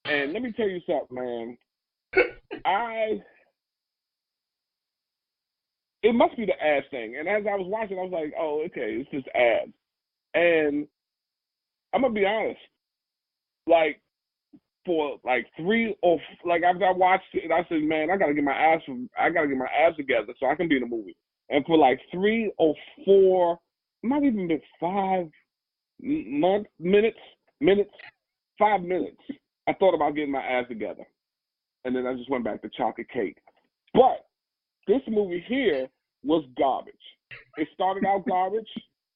And let me tell you something, man. It must be the ads thing. And as I was watching, I was like, oh, okay, it's just ads. And I'm gonna be honest, like for like after I watched it, I said, man, I gotta get my abs together so I can be in the movie. And for like 3 or 4, not even been 5 minutes, 5 minutes, I thought about getting my abs together. And then I just went back to chocolate cake. But this movie here was garbage. It started out garbage.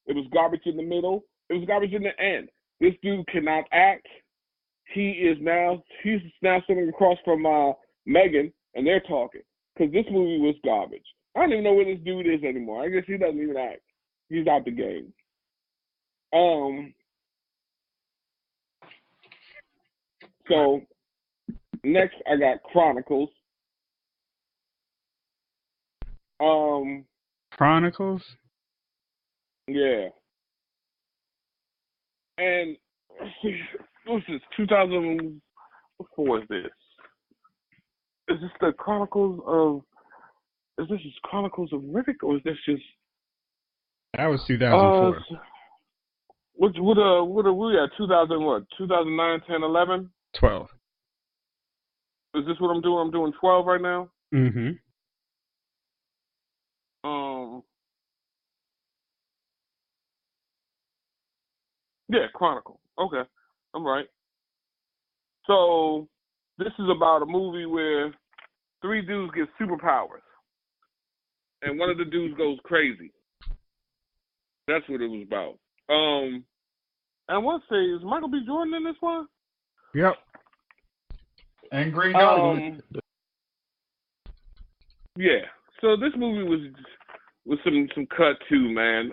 It was garbage in the middle. It was garbage in the end. This dude cannot act. He's now sitting across from Megan, and they're talking. Because this movie was garbage. I don't even know where this dude is anymore. I guess he doesn't even act. He's out the game. So, next I got Chronicles. Chronicles? Yeah. And what's this? 2004 is this? Is this the Chronicles of? Is this just Chronicles of Riddick, or is this just? That was 2004. What are we at? 2000 what? 2009, 10, 11? 12. Is this what I'm doing? I'm doing 12 right now. Mm-hmm. Yeah, Chronicle. Okay, I'm right. So this is about a movie where 3 dudes get superpowers, and one of the dudes goes crazy. That's what it was about. And I want to say, is Michael B. Jordan in this one? Yep. And Green Goblin. Yeah. So this movie was some cut too, man.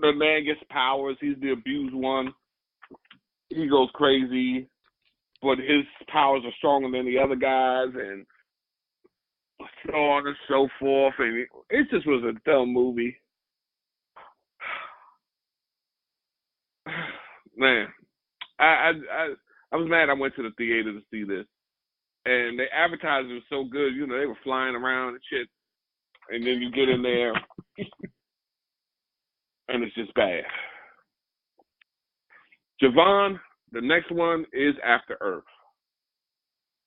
The man gets powers. He's the abused one. He goes crazy, but his powers are stronger than the other guys, and so on and so forth. And it just was a dumb movie. Man, I was mad I went to the theater to see this. And the advertising was so good, you know, they were flying around and shit. And then you get in there, and it's just bad. Javon, the next one is After Earth.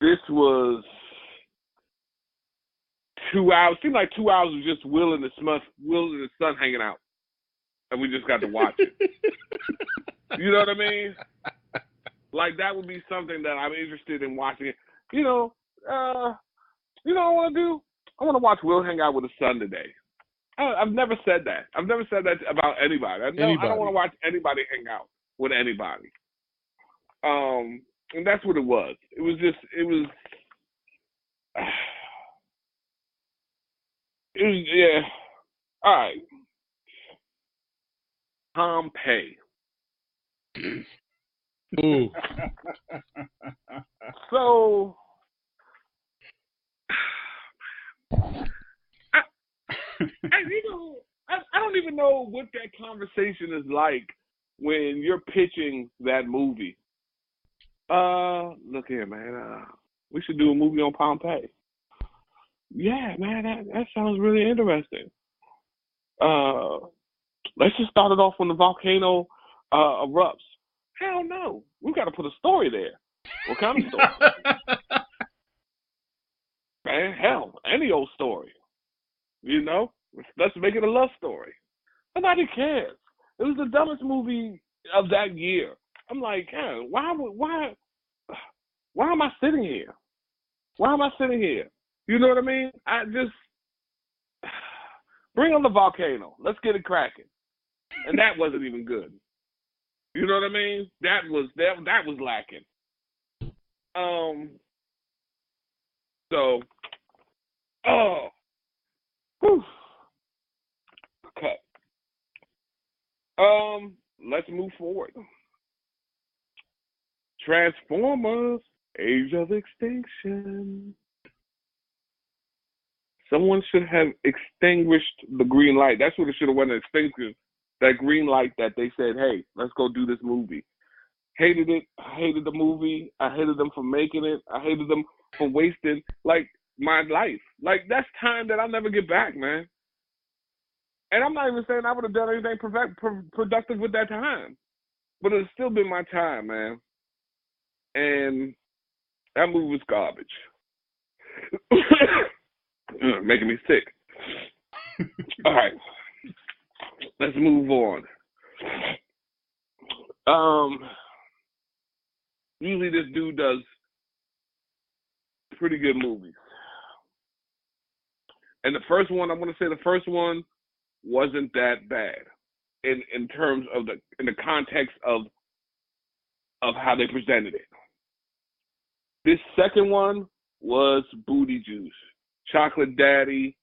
This was 2 hours. Seemed like 2 hours of just Will and the Sun hanging out. And we just got to watch it. You know what I mean? Like, that would be something that I'm interested in watching. You know what I want to do? I want to watch Will hang out with the Sun today. I've never said that. I've never said that about anybody. I don't want to watch anybody hang out with anybody. And that's what it was. It was. Yeah. All right. Pompeii. Ooh. So, I don't even know what that conversation is like when you're pitching that movie. Look here, man. We should do a movie on Pompeii. yeah, man, that sounds really interesting. Let's just start it off when the volcano erupts. Hell no, we got to put a story there. What kind of story? Man, hell, any old story. You know, let's make it a love story. Nobody cares. It was the dumbest movie of that year. I'm like, why am I sitting here? Why am I sitting here? You know what I mean? I just bring on the volcano. Let's get it cracking. And that wasn't even good. You know what I mean? That was lacking. So, whew, cut. Let's move forward. Transformers, Age of Extinction. Someone should have extinguished the green light. That's what it should have went, extinguished. That green light that they said, hey, let's go do this movie. Hated it. I hated the movie. I hated them for making it. I hated them for wasting, like, my life. Like, that's time that I'll never get back, man. And I'm not even saying I would have done anything productive with that time. But it's still been my time, man. And that movie was garbage. Making me sick. All right. Let's move on. Usually this dude does pretty good movies. And the first one wasn't that bad in terms of in the context of how they presented it. This second one was booty juice. Chocolate Daddy,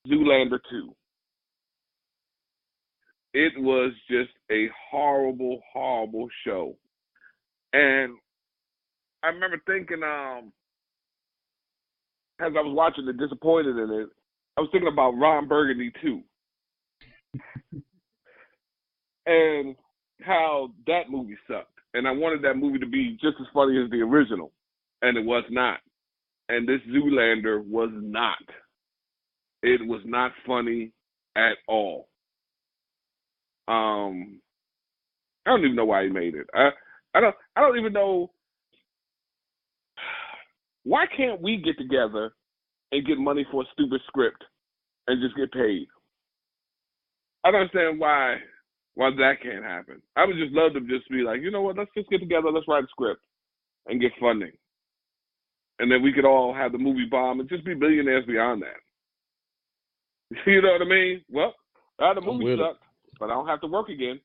Zoolander 2. It was just a horrible, horrible show. And I remember thinking, as I was watching it, disappointed in it, I was thinking about Ron Burgundy 2. And how that movie sucked. And I wanted that movie to be just as funny as the original. And it was not. And this Zoolander was not. It was not funny at all. I don't even know why he made it. I don't even know. Why can't we get together and get money for a stupid script and just get paid? I don't understand why that can't happen. I would just love to just be like, you know what, let's just get together, let's write a script and get funding. And then we could all have the movie bomb and just be billionaires beyond that. You know what I mean? Well, the movie sucked, but I don't have to work again.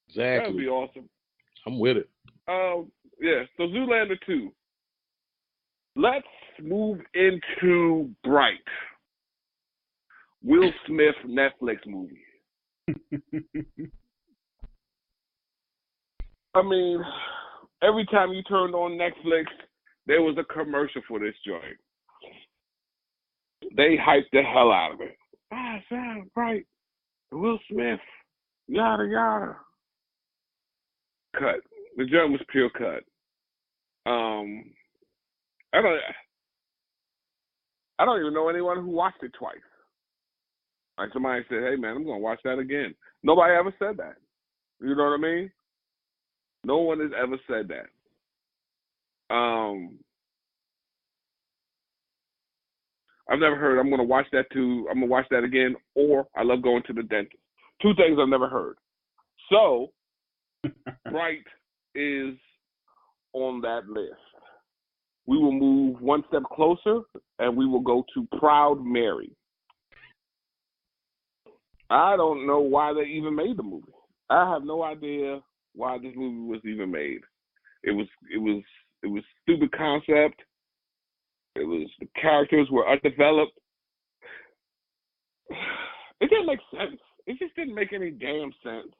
Exactly. That would be awesome. I'm with it. Yeah, so Zoolander 2. Let's move into Bright. Will Smith Netflix movie. I mean, every time you turned on Netflix, there was a commercial for this joint. They hyped the hell out of it. Sound Bright. Will Smith. Yada, yada. Cut. The joint was pure cut. I don't even know anyone who watched it twice. Like somebody said, hey man, I'm gonna watch that again. Nobody ever said that. You know what I mean? No one has ever said that. I've never heard I'm gonna watch that too, I'm gonna watch that again, or I love going to the dentist. Two things I've never heard. So Bright is on that list. We will move one step closer, and we will go to Proud Mary. I don't know why they even made the movie. I have no idea why this movie was even made. It was stupid concept. The characters were undeveloped. It didn't make sense. It just didn't make any damn sense.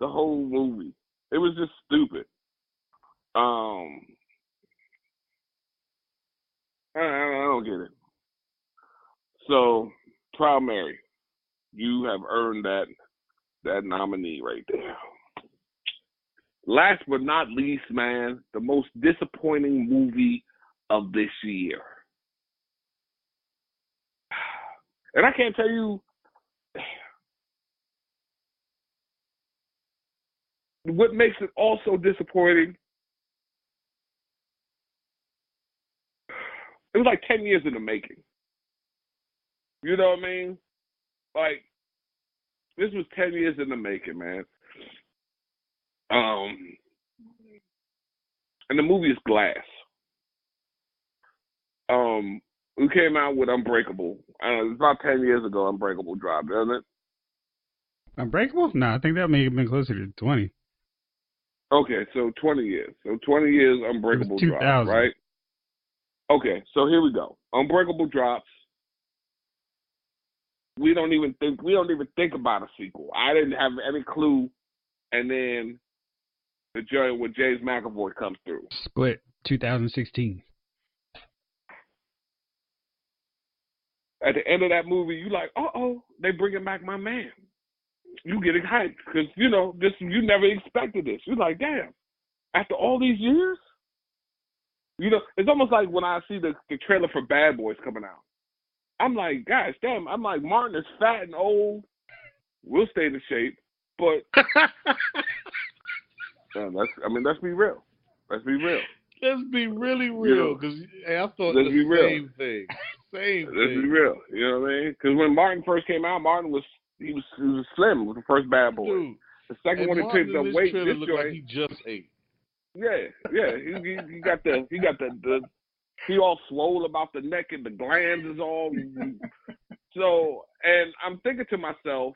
The whole movie. It was just stupid. I don't get it. So, Proud Mary, you have earned that nominee right there. Last but not least, man, the most disappointing movie of this year. And I can't tell you what makes it also disappointing. It was like 10 years in the making. You know what I mean? Like, this was 10 years in the making, man. And the movie is Glass. We came out with Unbreakable. It's about 10 years ago Unbreakable dropped, doesn't it? Unbreakable? No, I think that may have been closer to 20. Okay, so 20 years. So 20 years Unbreakable dropped, right? Okay, so here we go. Unbreakable drops. We don't even think about a sequel. I didn't have any clue, and then the joint with James McAvoy comes through. Split 2016. At the end of that movie, you like, they bringing back my man. You getting hyped because you never expected this. You're like, damn, after all these years, it's almost like when I see the trailer for Bad Boys coming out. I'm like, guys, damn. I'm like, Martin is fat and old. We'll stay in shape, but let's be real. Let's be real. Let's be really real, because I thought let's the same thing. Let's be real. You know what I mean? Because when Martin first came out, Martin was slim with the first Bad Boy. Dude, the second one he picked up weight. This looked like he just ate. Yeah. He got the he all swole about the neck and the glands is all. So, and I'm thinking to myself,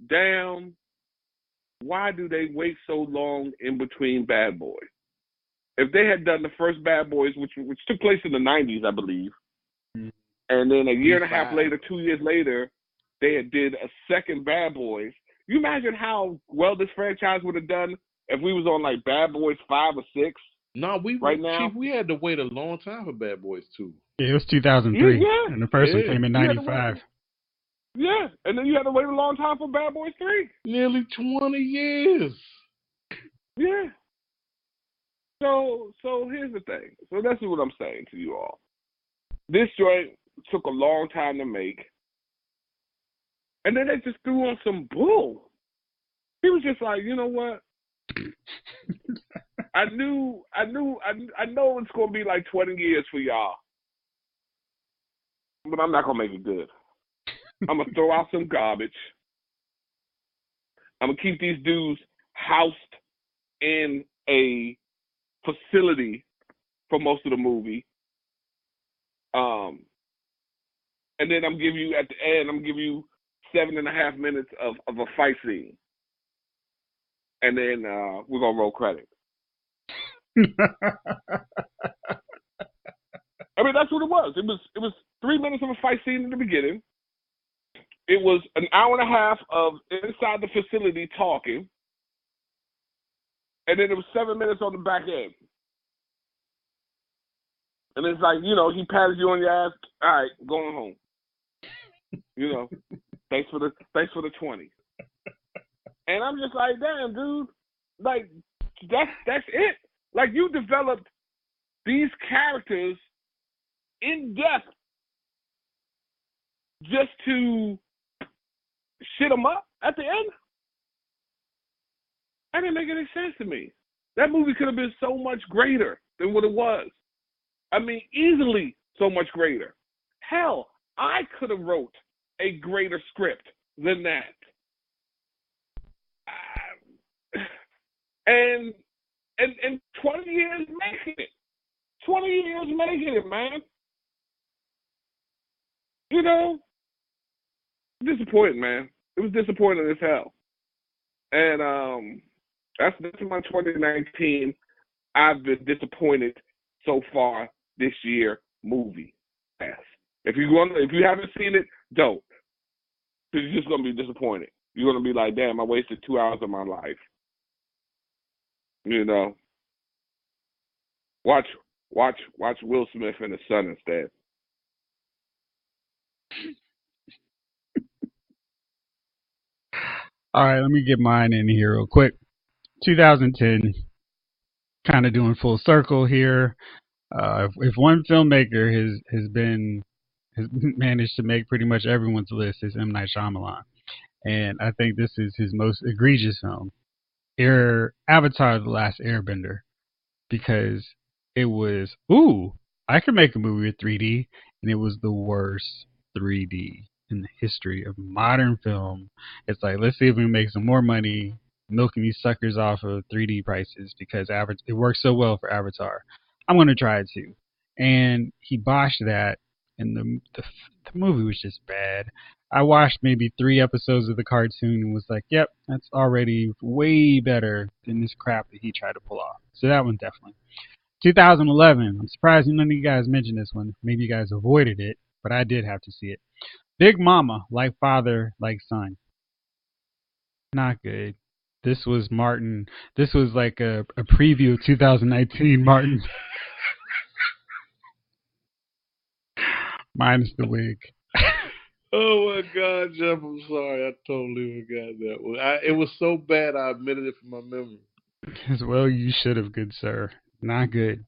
damn, why do they wait so long in between Bad Boys? If they had done the first Bad Boys, which took place in the 90s, I believe, and then a year and a half later, 2 years later, they had did a second Bad Boys. You imagine how well this franchise would have done if we was on like Bad Boys 5 or 6? No, now, Chief, we had to wait a long time for Bad Boys 2. Yeah, it was 2003, and the first one came in 95. Yeah, and then you had to wait a long time for Bad Boys 3. Nearly 20 years. Yeah. So here's the thing. So that's what I'm saying to you all. This joint took a long time to make, and then they just threw on some bull. He was just like, you know what? I know it's gonna be like 20 years for y'all, but I'm not gonna make it good. I'm gonna throw out some garbage. I'm gonna keep these dudes housed in a facility for most of the movie. And then I'm give you 7.5 minutes of a fight scene. And then we're gonna roll credits. I mean, that's what it was. It was 3 minutes of a fight scene in the beginning. It was an hour and a half of inside the facility talking. And then it was 7 minutes on the back end. And it's like, he patted you on your ass. All right, going home. Thanks for the 20. And I'm just like, damn, dude. Like, that's it. Like, you developed these characters in depth just to shit them up at the end. That didn't make any sense to me. That movie could have been so much greater than what it was. I mean, easily so much greater. Hell, I could have wrote a greater script than that. And 20 years making it. 20 years making it, man. Disappointing, man. It was disappointing as hell. And that's my 2019. I've been disappointed so far this year movie. If you haven't seen it, don't. Because you're just gonna be disappointed. You're gonna be like, damn, I wasted 2 hours of my life. Watch Will Smith and his son instead. All right, let me get mine in here real quick. 2010, kind of doing full circle here. If one filmmaker has managed to make pretty much everyone's list, is M. Night Shyamalan, and I think this is his most egregious film. Avatar: The Last Airbender, because it was, I could make a movie with 3D, and it was the worst 3D in the history of modern film. It's like, let's see if we can make some more money milking these suckers off of 3D prices, because it works so well for Avatar. I'm gonna try it too, and he botched that, and the movie was just bad. I watched maybe 3 episodes of the cartoon and was like, yep, that's already way better than this crap that he tried to pull off. So that one definitely. 2011. I'm surprised none of you guys mentioned this one. Maybe you guys avoided it, but I did have to see it. Big Mama, Like Father, Like Son. Not good. This was Martin. This was like a preview of 2019 Martin. Minus the wig. Oh my God, Jeff! I'm sorry. I totally forgot that one. It was so bad. I admitted it from my memory. As well, you should have, good sir. Not good.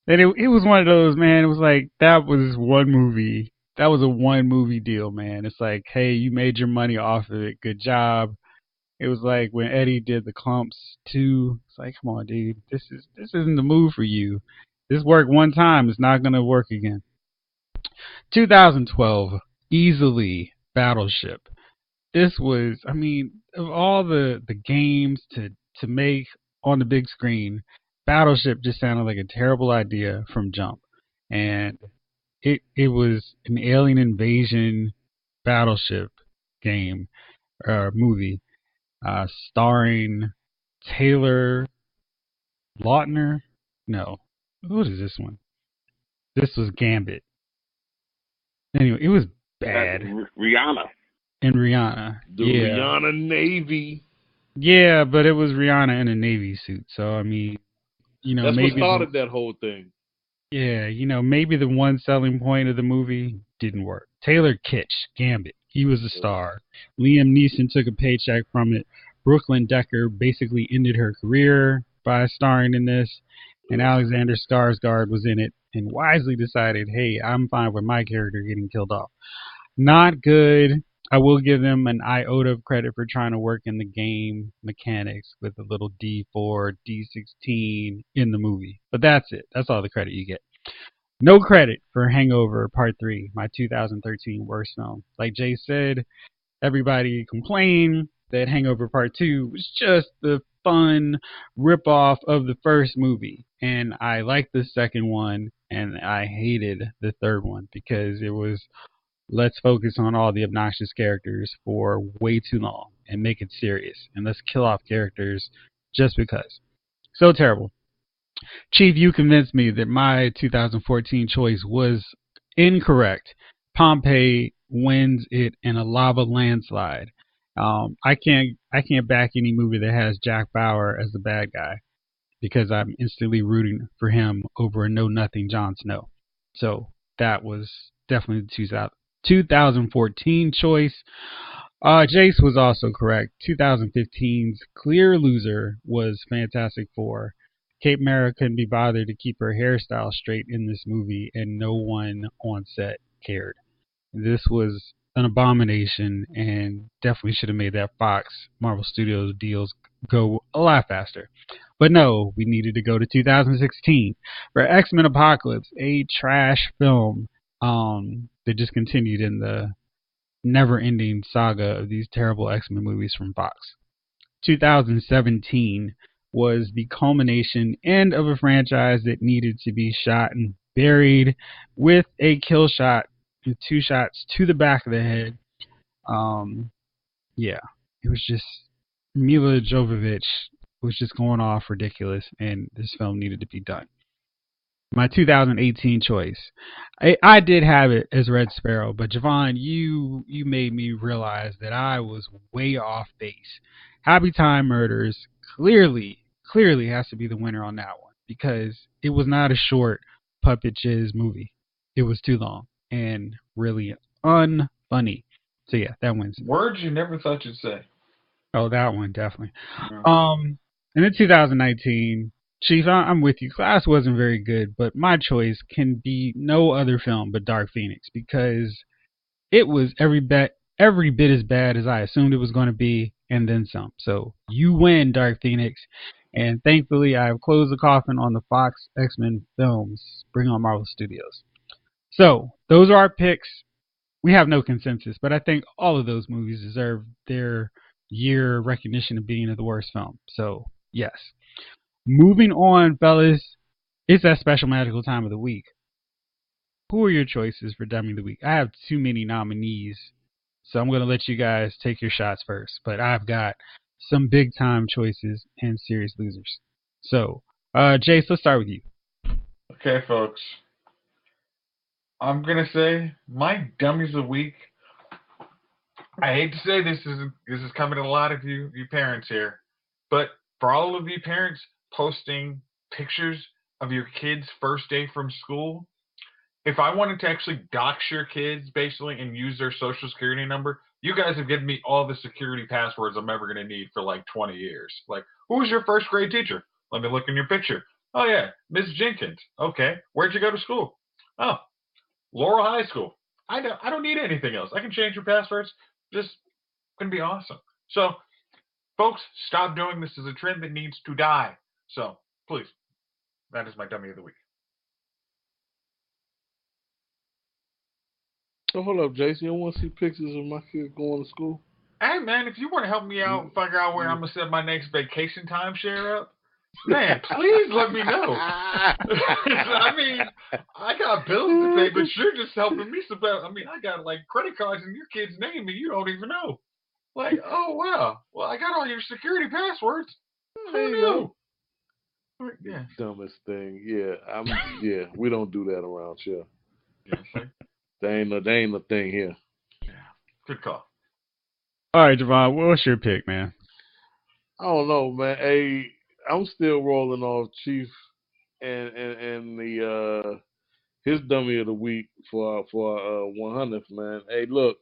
And it was one of those, man. It was like, that was one movie. That was a one movie deal, man. It's like, hey, you made your money off of it. Good job. It was like when Eddie did the Clumps too. It's like, come on, dude. This isn't the move for you. This worked one time. It's not gonna work again. 2012, easily Battleship. This was, I mean, of all the games to make on the big screen, Battleship just sounded like a terrible idea from jump. And it was an alien invasion battleship game movie, starring Taylor Lautner. No, what is this one? This was Gambit. Anyway, it was bad. Rihanna. And Rihanna. The Rihanna Navy. Yeah, but it was Rihanna in a Navy suit. So, I mean, that's maybe what started that whole thing. Yeah, maybe the one selling point of the movie didn't work. Taylor Kitsch, Gambit. He was a star. Liam Neeson took a paycheck from it. Brooklyn Decker basically ended her career by starring in this. And Alexander Skarsgård was in it and wisely decided, hey, I'm fine with my character getting killed off. Not good. I will give them an iota of credit for trying to work in the game mechanics with a little D4, D16 in the movie. But that's it. That's all the credit you get. No credit for Hangover Part 3, my 2013 worst film. Like Jay said, everybody complained that Hangover Part 2 was just the fun ripoff of the first movie. And I liked the second one, and I hated the third one because it was, let's focus on all the obnoxious characters for way too long and make it serious. And let's kill off characters just because. So terrible. Chief, you convinced me that my 2014 choice was incorrect. Pompeii wins it in a lava landslide. I can't back any movie that has Jack Bauer as the bad guy because I'm instantly rooting for him over a know nothing Jon Snow. So that was definitely the 2014 choice. Jace was also correct. 2015's clear loser was Fantastic Four. Kate Mara couldn't be bothered to keep her hairstyle straight in this movie, and no one on set cared. This was an abomination, and definitely should have made that Fox Marvel Studios deals go a lot faster. But no, we needed to go to 2016 for X-Men Apocalypse, a trash film that just continued in the never-ending saga of these terrible X-Men movies from Fox. 2017 was the culmination end of a franchise that needed to be shot and buried with a kill shot and 2 shots to the back of the head. Yeah, it was just, Mila Jovovich was just going off ridiculous, and this film needed to be done. My 2018 choice, I did have it as Red Sparrow, but Javon, you made me realize that I was way off base. Happy Time Murders clearly has to be the winner on that one because it was not a short puppet jizz movie. It was too long and really unfunny. So yeah, that wins. Words you never thought you'd say. Oh, that one definitely. Yeah. And in 2019, Chief, I'm with you. Glass wasn't very good, but my choice can be no other film but Dark Phoenix because it was every bit as bad as I assumed it was going to be, and then some. So you win, Dark Phoenix. And thankfully, I have closed the coffin on the Fox X-Men films. Bring on Marvel Studios. So those are our picks. We have no consensus, but I think all of those movies deserve their year recognition of being the worst film. So yes. Moving on, fellas, it's that special magical time of the week. Who are your choices for Dummy of the Week? I have too many nominees, so I'm going to let you guys take your shots first. But I've got some big time choices and serious losers. So, Jace, let's start with you. Okay, folks. I'm gonna say my dummies of the week. I hate to say this is coming to a lot of you parents here, but for all of you parents posting pictures of your kids' first day from school, if I wanted to actually dox your kids basically and use their social security number, you guys have given me all the security passwords I'm ever going to need for like 20 years. Like, who was your first grade teacher? Let me look in your picture. Oh, yeah, Miss Jenkins. Okay, where'd you go to school? Oh, Laurel High School. I don't need anything else. I can change your passwords. Just going to be awesome. So, folks, stop doing this as a trend that needs to die. So, please, that is my dummy of the week. So hold up, Jason. You don't want to see pictures of my kid going to school? Hey, man, if you want to help me out, figure out where I'm going to set my next vacation timeshare up, man, please let me know. I mean, I got bills to pay, but you're just helping me. I mean, I got like credit cards in your kid's name and you don't even know. Like, oh, wow. Well, I got all your security passwords. Who knew? Yeah. Dumbest thing. Yeah, we don't do that around here. Yeah, There ain't a thing here. Yeah. Good call. All right, Javon, what's your pick, man? I don't know, man. Hey, I'm still rolling off Chief and the his dummy of the week for 100th, man. Hey, look,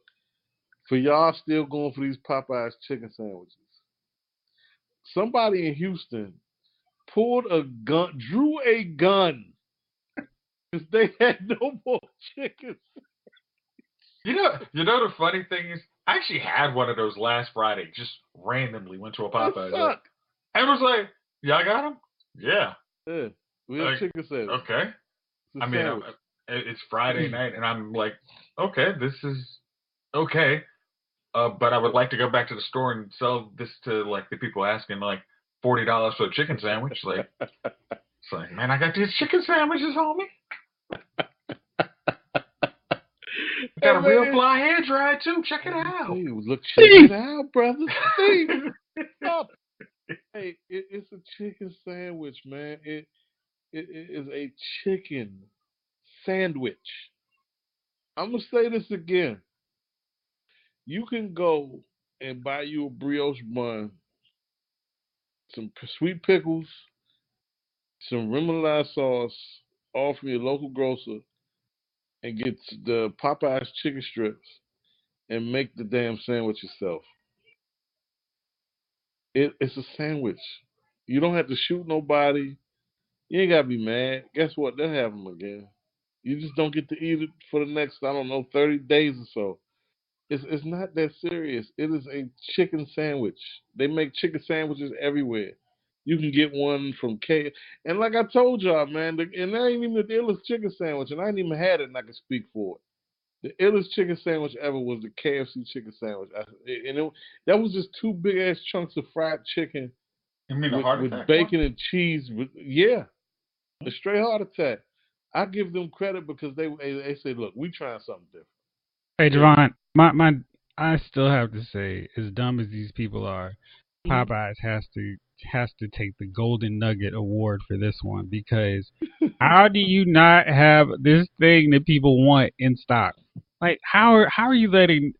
for y'all still going for these Popeyes chicken sandwiches. Somebody in Houston pulled a gun, drew a gun, because they had no more chickens. You know the funny thing is, I actually had one of those last Friday. Just randomly went to a Popeyes. And was like, y'all got them? Yeah. Yeah. We have chicken sandwich. Okay. I mean, it's Friday night, and I'm like, okay, this is okay. But I would like to go back to the store and sell this to like the people asking like $40 for a chicken sandwich. Like, it's like, man, I got these chicken sandwiches on me. Got a real fly hair dryer too. Check it out. Check it out, brother. Stop. Hey, it's a chicken sandwich, man. It is a chicken sandwich. I'm gonna say this again. You can go and buy you a brioche bun, some sweet pickles, some remoulade sauce off from your local grocer, and get the Popeyes chicken strips and make the damn sandwich yourself. It's a sandwich. You don't have to shoot nobody. You ain't gotta be mad. Guess what? They'll have them again. You just don't get to eat it for the next, I don't know, 30 days or so. It's not that serious. It is a chicken sandwich. They make chicken sandwiches everywhere. You can get one from K. And like I told y'all, man, and that ain't even the illest chicken sandwich, and I ain't even had it, and I can speak for it. The illest chicken sandwich ever was the KFC chicken sandwich, that was just two big ass chunks of fried chicken. You mean with bacon and cheese? Yeah, a straight heart attack. I give them credit because they say, look, we trying something different. Hey, Javon, I still have to say, as dumb as these people are, Popeyes has to take the Golden Nugget Award for this one, because how do you not have this thing that people want in stock? Like, how are you letting?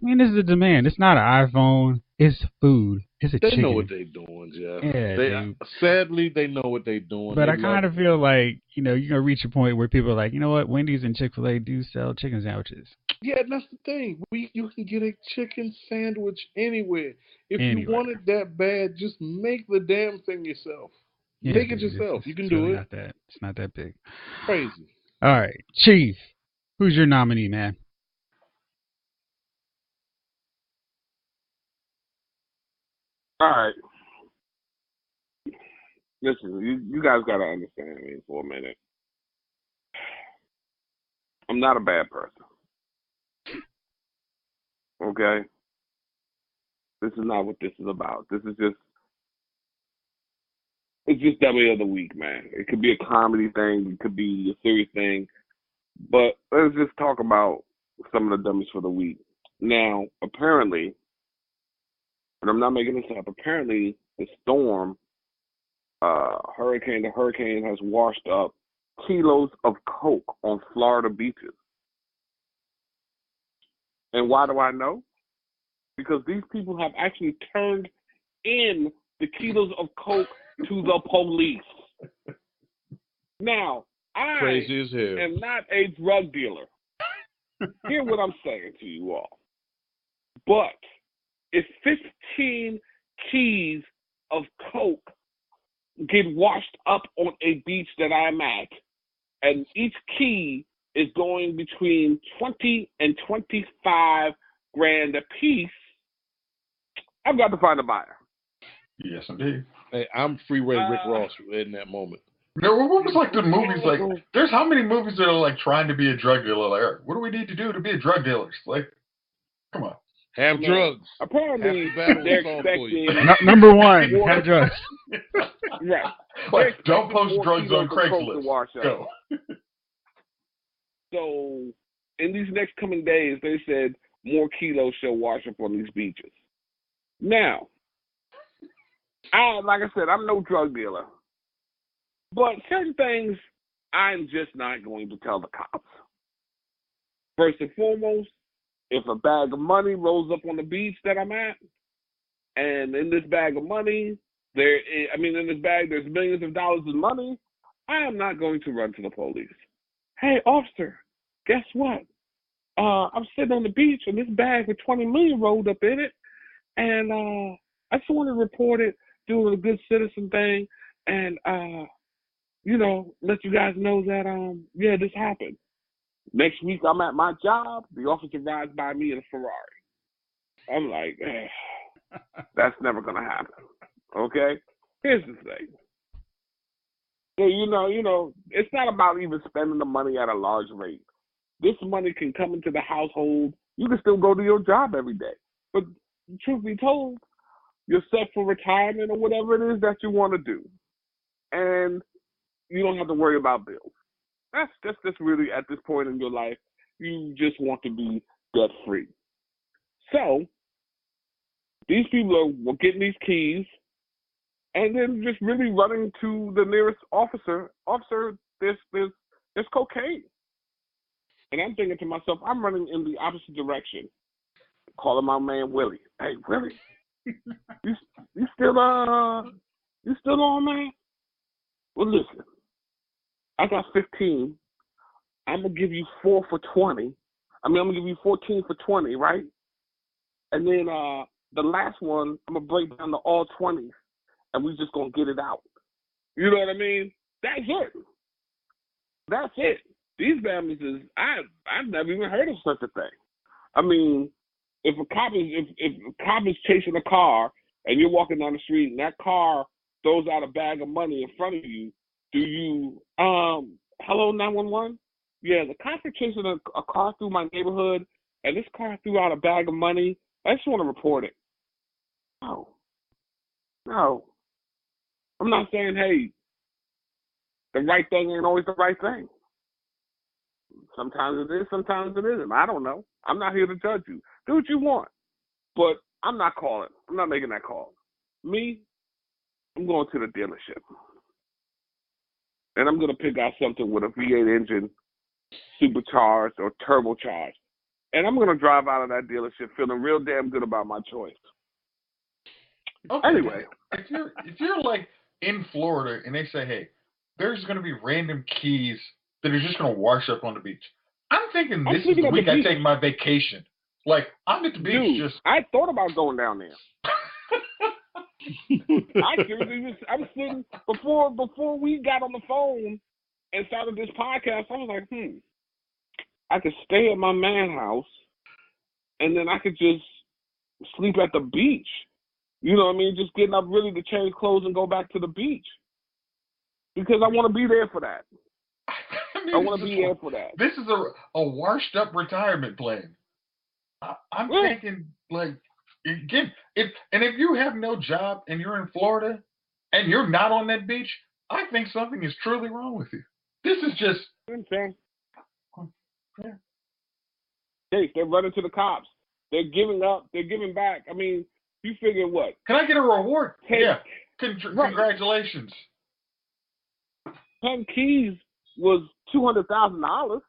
I mean, this is a demand. It's not an iPhone. It's food. It's a chicken. They know what they're doing, Jeff. Yeah, sadly, they know what they're doing. But I kind of feel like, you're going to reach a point where people are like, you know what, Wendy's and Chick-fil-A do sell chicken sandwiches. Yeah, that's the thing. You can get a chicken sandwich anywhere. If you want it that bad, just make the damn thing yourself. Yeah, Make it yourself. You can do really it. Not that. It's not that big. Crazy. All right, Chief. Who's your nominee, man? All right. Listen, you guys got to understand me for a minute. I'm not a bad person. Okay? This is not what this is about. It's just dummy of the week, man. It could be a comedy thing. It could be a serious thing. But let's just talk about some of the dummies for the week. Now, apparently, and I'm not making this up, apparently the storm, the hurricane has washed up kilos of coke on Florida beaches. And why do I know? Because these people have actually turned in the kilos of coke to the police. Now, Crazy as hell. am not a drug dealer. Hear what I'm saying to you all. But if 15 keys of coke get washed up on a beach that I'm at, and each key is going between 20 and 25 grand a piece, I've got to find a buyer. Yes, indeed. Hey, I'm Freeway Rick Ross in that moment. No, what was like the movies? Like, there's how many movies that are like trying to be a drug dealer? Like, what do we need to do to be a drug dealer? Like, come on. Have drugs. Apparently, Half the battle they're is on for you. expecting Number one, have drugs. right. Like, don't post more drugs on kilos of coke to Craigslist. wash up. Go. So, in these next coming days, they said more kilos shall wash up on these beaches. Now, like I said, I'm no drug dealer, but certain things I'm just not going to tell the cops. First and foremost, if a bag of money rolls up on the beach that I'm at, and in this bag of money, in this bag there's millions of dollars in money, I am not going to run to the police. Hey, officer, guess what? I'm sitting on the beach and this bag with 20 million rolled up in it, and I just want to report it, doing a good citizen thing, and let you guys know that this happened. Next week I'm at my job. The officer rides by me in a Ferrari. I'm like, that's never gonna happen. Okay? Here's the thing. So it's not about even spending the money at a large rate. This money can come into the household. You can still go to your job every day. But truth be told, you're set for retirement or whatever it is that you want to do. And you don't have to worry about bills. That's really, at this point in your life, you just want to be debt-free. So, these people are getting these keys and then just really running to the nearest officer. Officer, there's cocaine. And I'm thinking to myself, I'm running in the opposite direction. Calling my man Willie. Hey, Willie, you still on, man? Well, listen, I got 15. I'm going to give you 4 for 20. I'm going to give you 14 for 20, right? And then the last one, I'm going to break down to all 20s, and we just going to get it out. You know what I mean? That's it. That's it. These families I've never even heard of such a thing. I mean, if a cop is chasing a car and you're walking down the street and that car throws out a bag of money in front of you, do you hello 911? Yeah, the cops are chasing a car through my neighborhood and this car threw out a bag of money. I just want to report it. No. I'm not saying, hey, the right thing ain't always the right thing. Sometimes it is, sometimes it isn't. I don't know. I'm not here to judge you. Do what you want. But I'm not calling. I'm not making that call. Me, I'm going to the dealership. And I'm going to pick out something with a V8 engine, supercharged or turbocharged. And I'm going to drive out of that dealership feeling real damn good about my choice. Okay. Anyway. If you're like in Florida and they say, hey, there's going to be random keys that are just going to wash up on the beach. I'm thinking this is the week I take my vacation. Like, I'm at the beach. Dude, I thought about going down there. I seriously was. I'm sitting before we got on the phone and started this podcast. I was like, I could stay at my man house, and then I could just sleep at the beach. You know what I mean? Just getting up really to change clothes and go back to the beach because I want to be there for that. I want to be there for that. This is a washed up retirement plan. I'm thinking like, again, if you have no job and you're in Florida and you're not on that beach, I think something is truly wrong with you. This is just. Okay. Yeah. They're running to the cops. They're giving up. They're giving back. I mean, you figure what? Can I get a reward? Yeah. Congratulations. 10 keys was $200,000.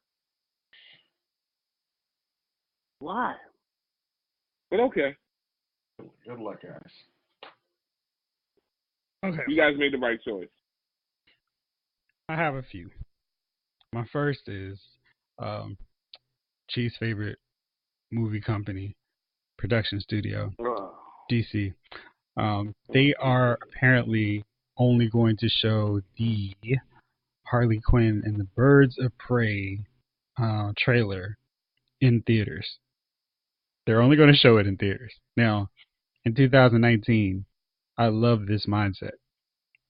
Why? But okay. Good luck, guys. Okay. You guys made the right choice. I have a few. My first is Chief's favorite movie company, production studio, DC. They are apparently only going to show the Harley Quinn and the Birds of Prey trailer in theaters. They're only going to show it in theaters. Now, in 2019, I love this mindset.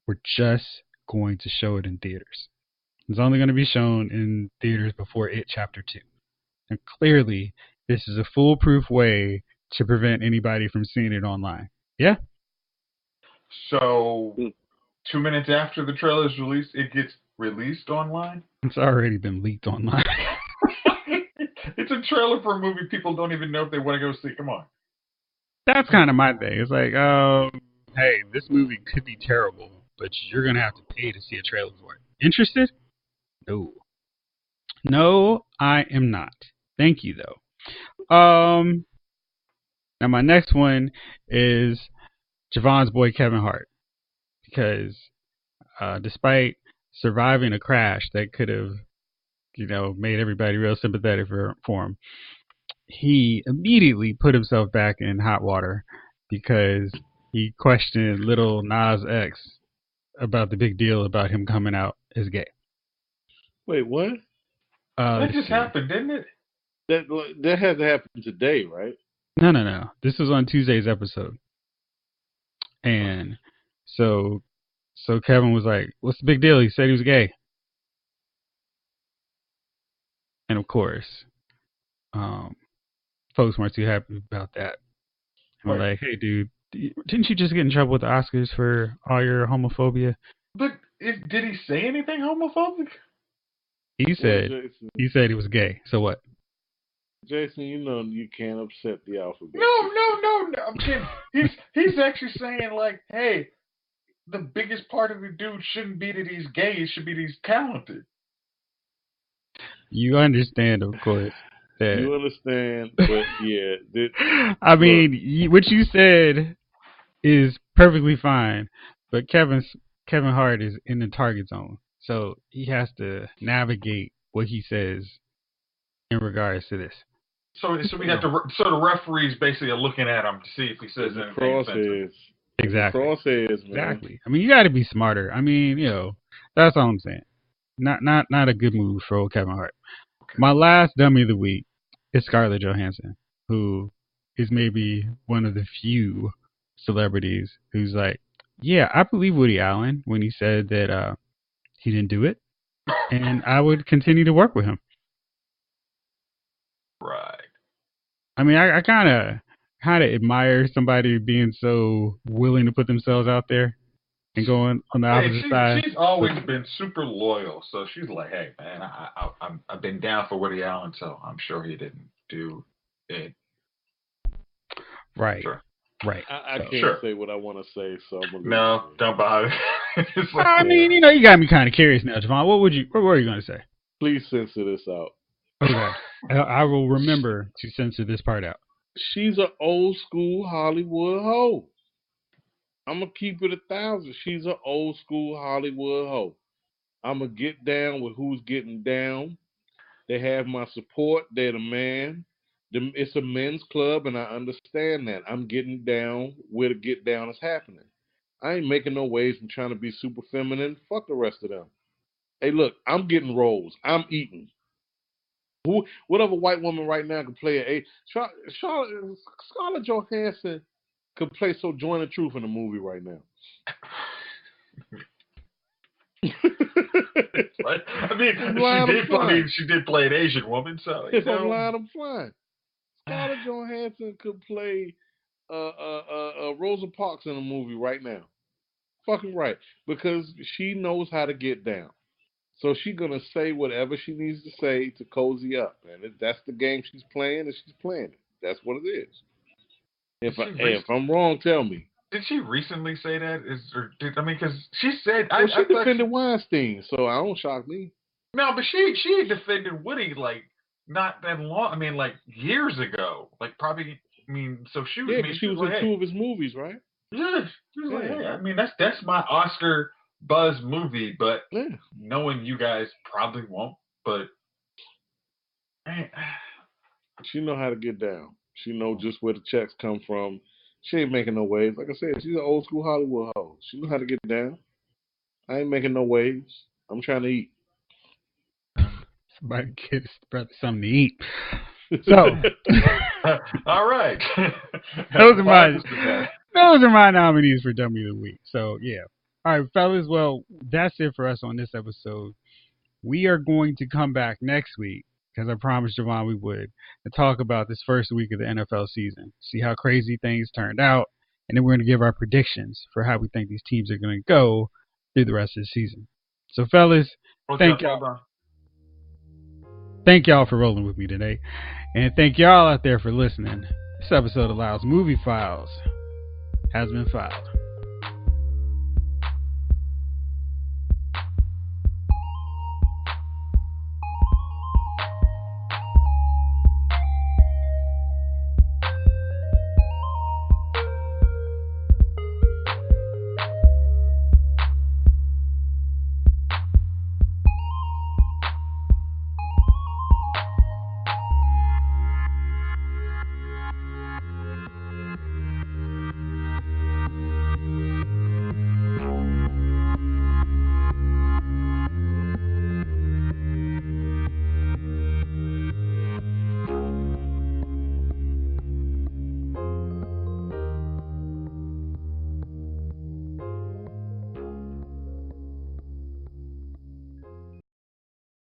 We're just going to show it in theaters. It's only going to be shown in theaters before It Chapter 2. And clearly, this is a foolproof way to prevent anybody from seeing it online. Yeah? So, 2 minutes after the trailer is released, it gets released online? It's already been leaked online. It's a trailer for a movie people don't even know if they want to go see. Come on. That's kind of my thing. It's like, hey, this movie could be terrible, but you're going to have to pay to see a trailer for it. Interested? No. No, I am not. Thank you, though. Now my next one is Javon's boy Kevin Hart, because despite surviving a crash that could have, made everybody real sympathetic for him, he immediately put himself back in hot water because he questioned Little Nas X about the big deal about him coming out as gay. Wait, what? That just happened, didn't it? That hasn't happened today, right? No. This was on Tuesday's episode. And so Kevin was like, what's the big deal? He said he was gay. And of course, folks weren't too happy about that. And we're like, hey, dude, didn't you just get in trouble with the Oscars for all your homophobia? But did he say anything homophobic? He said he was gay. So what? Jason, you can't upset the alphabet. No. I'm kidding. He's actually saying like, hey, the biggest part of the dude shouldn't be that he's gay. It should be that he's talented. You understand, of course. That you understand, but yeah. I mean, what you said is perfectly fine, but Kevin Hart is in the target zone, so he has to navigate what he says in regards to this. So we have to. So the referees basically are looking at him to see if he says anything offensive. Exactly. Crosshairs, man. Exactly. I mean, you got to be smarter. I mean, that's all I'm saying. Not a good move for old Kevin Hart. Okay. My last dummy of the week is Scarlett Johansson, who is maybe one of the few celebrities who's like, yeah, I believe Woody Allen when he said that he didn't do it, and I would continue to work with him. Right. I mean, I kind of admire somebody being so willing to put themselves out there and going on the opposite side. She's always been super loyal, so she's like, hey, man, I've been down for Woody Allen, so I'm sure he didn't do it. Right. Sure. Right. I can't say what I want to say, so I'm gonna no, don't bother. Like, I mean, you got me kind of curious now, Javon. What were you going to say? Please censor this out. Okay. I will remember to censor this part out. She's an old school Hollywood hoe. I'm going to keep it 1,000. She's an old school Hollywood hoe. I'm going to get down with who's getting down. They have my support. They're the man. It's a men's club, and I understand that. I'm getting down where the get down is happening. I ain't making no waves and trying to be super feminine. Fuck the rest of them. Hey, look, I'm getting roles. I'm eating. Whatever white woman right now can play Scarlett Johansson could play Sojourner Truth in a movie right now. I mean, she did play an Asian woman, so if I'm lying, I'm flying. Scarlett Johansson could play Rosa Parks in a movie right now. Fucking right, because she knows how to get down. So she's gonna say whatever she needs to say to cozy up, and if that's the game she's playing, and she's playing it. That's what it is. If I'm wrong, tell me. Did she recently say that? Because she said she defended Weinstein, so I don't shock me. No, but she defended Woody like not that long. I mean, like years ago. Like probably. I mean, so she was. Yeah, she was in 2 of his movies, right? Yeah, she was like, hey, I mean, that's my Oscar buzz movie, but knowing you guys probably won't. But she know how to get down. She know just where the checks come from. She ain't making no waves. Like I said, she's an old school Hollywood hoe. She know how to get down. I ain't making no waves. I'm trying to eat. Somebody get his brother something to eat. So, all right. those are my nominees for Dummy of the Week. So, yeah. All right, fellas. Well, that's it for us on this episode. We are going to come back next week, because I promised Javon we would, to talk about this first week of the NFL season, see how crazy things turned out, and then we're going to give our predictions for how we think these teams are going to go through the rest of the season. So, fellas, thank y'all for rolling with me today, and thank y'all out there for listening. This episode of Lyle's Movie Files has been filed.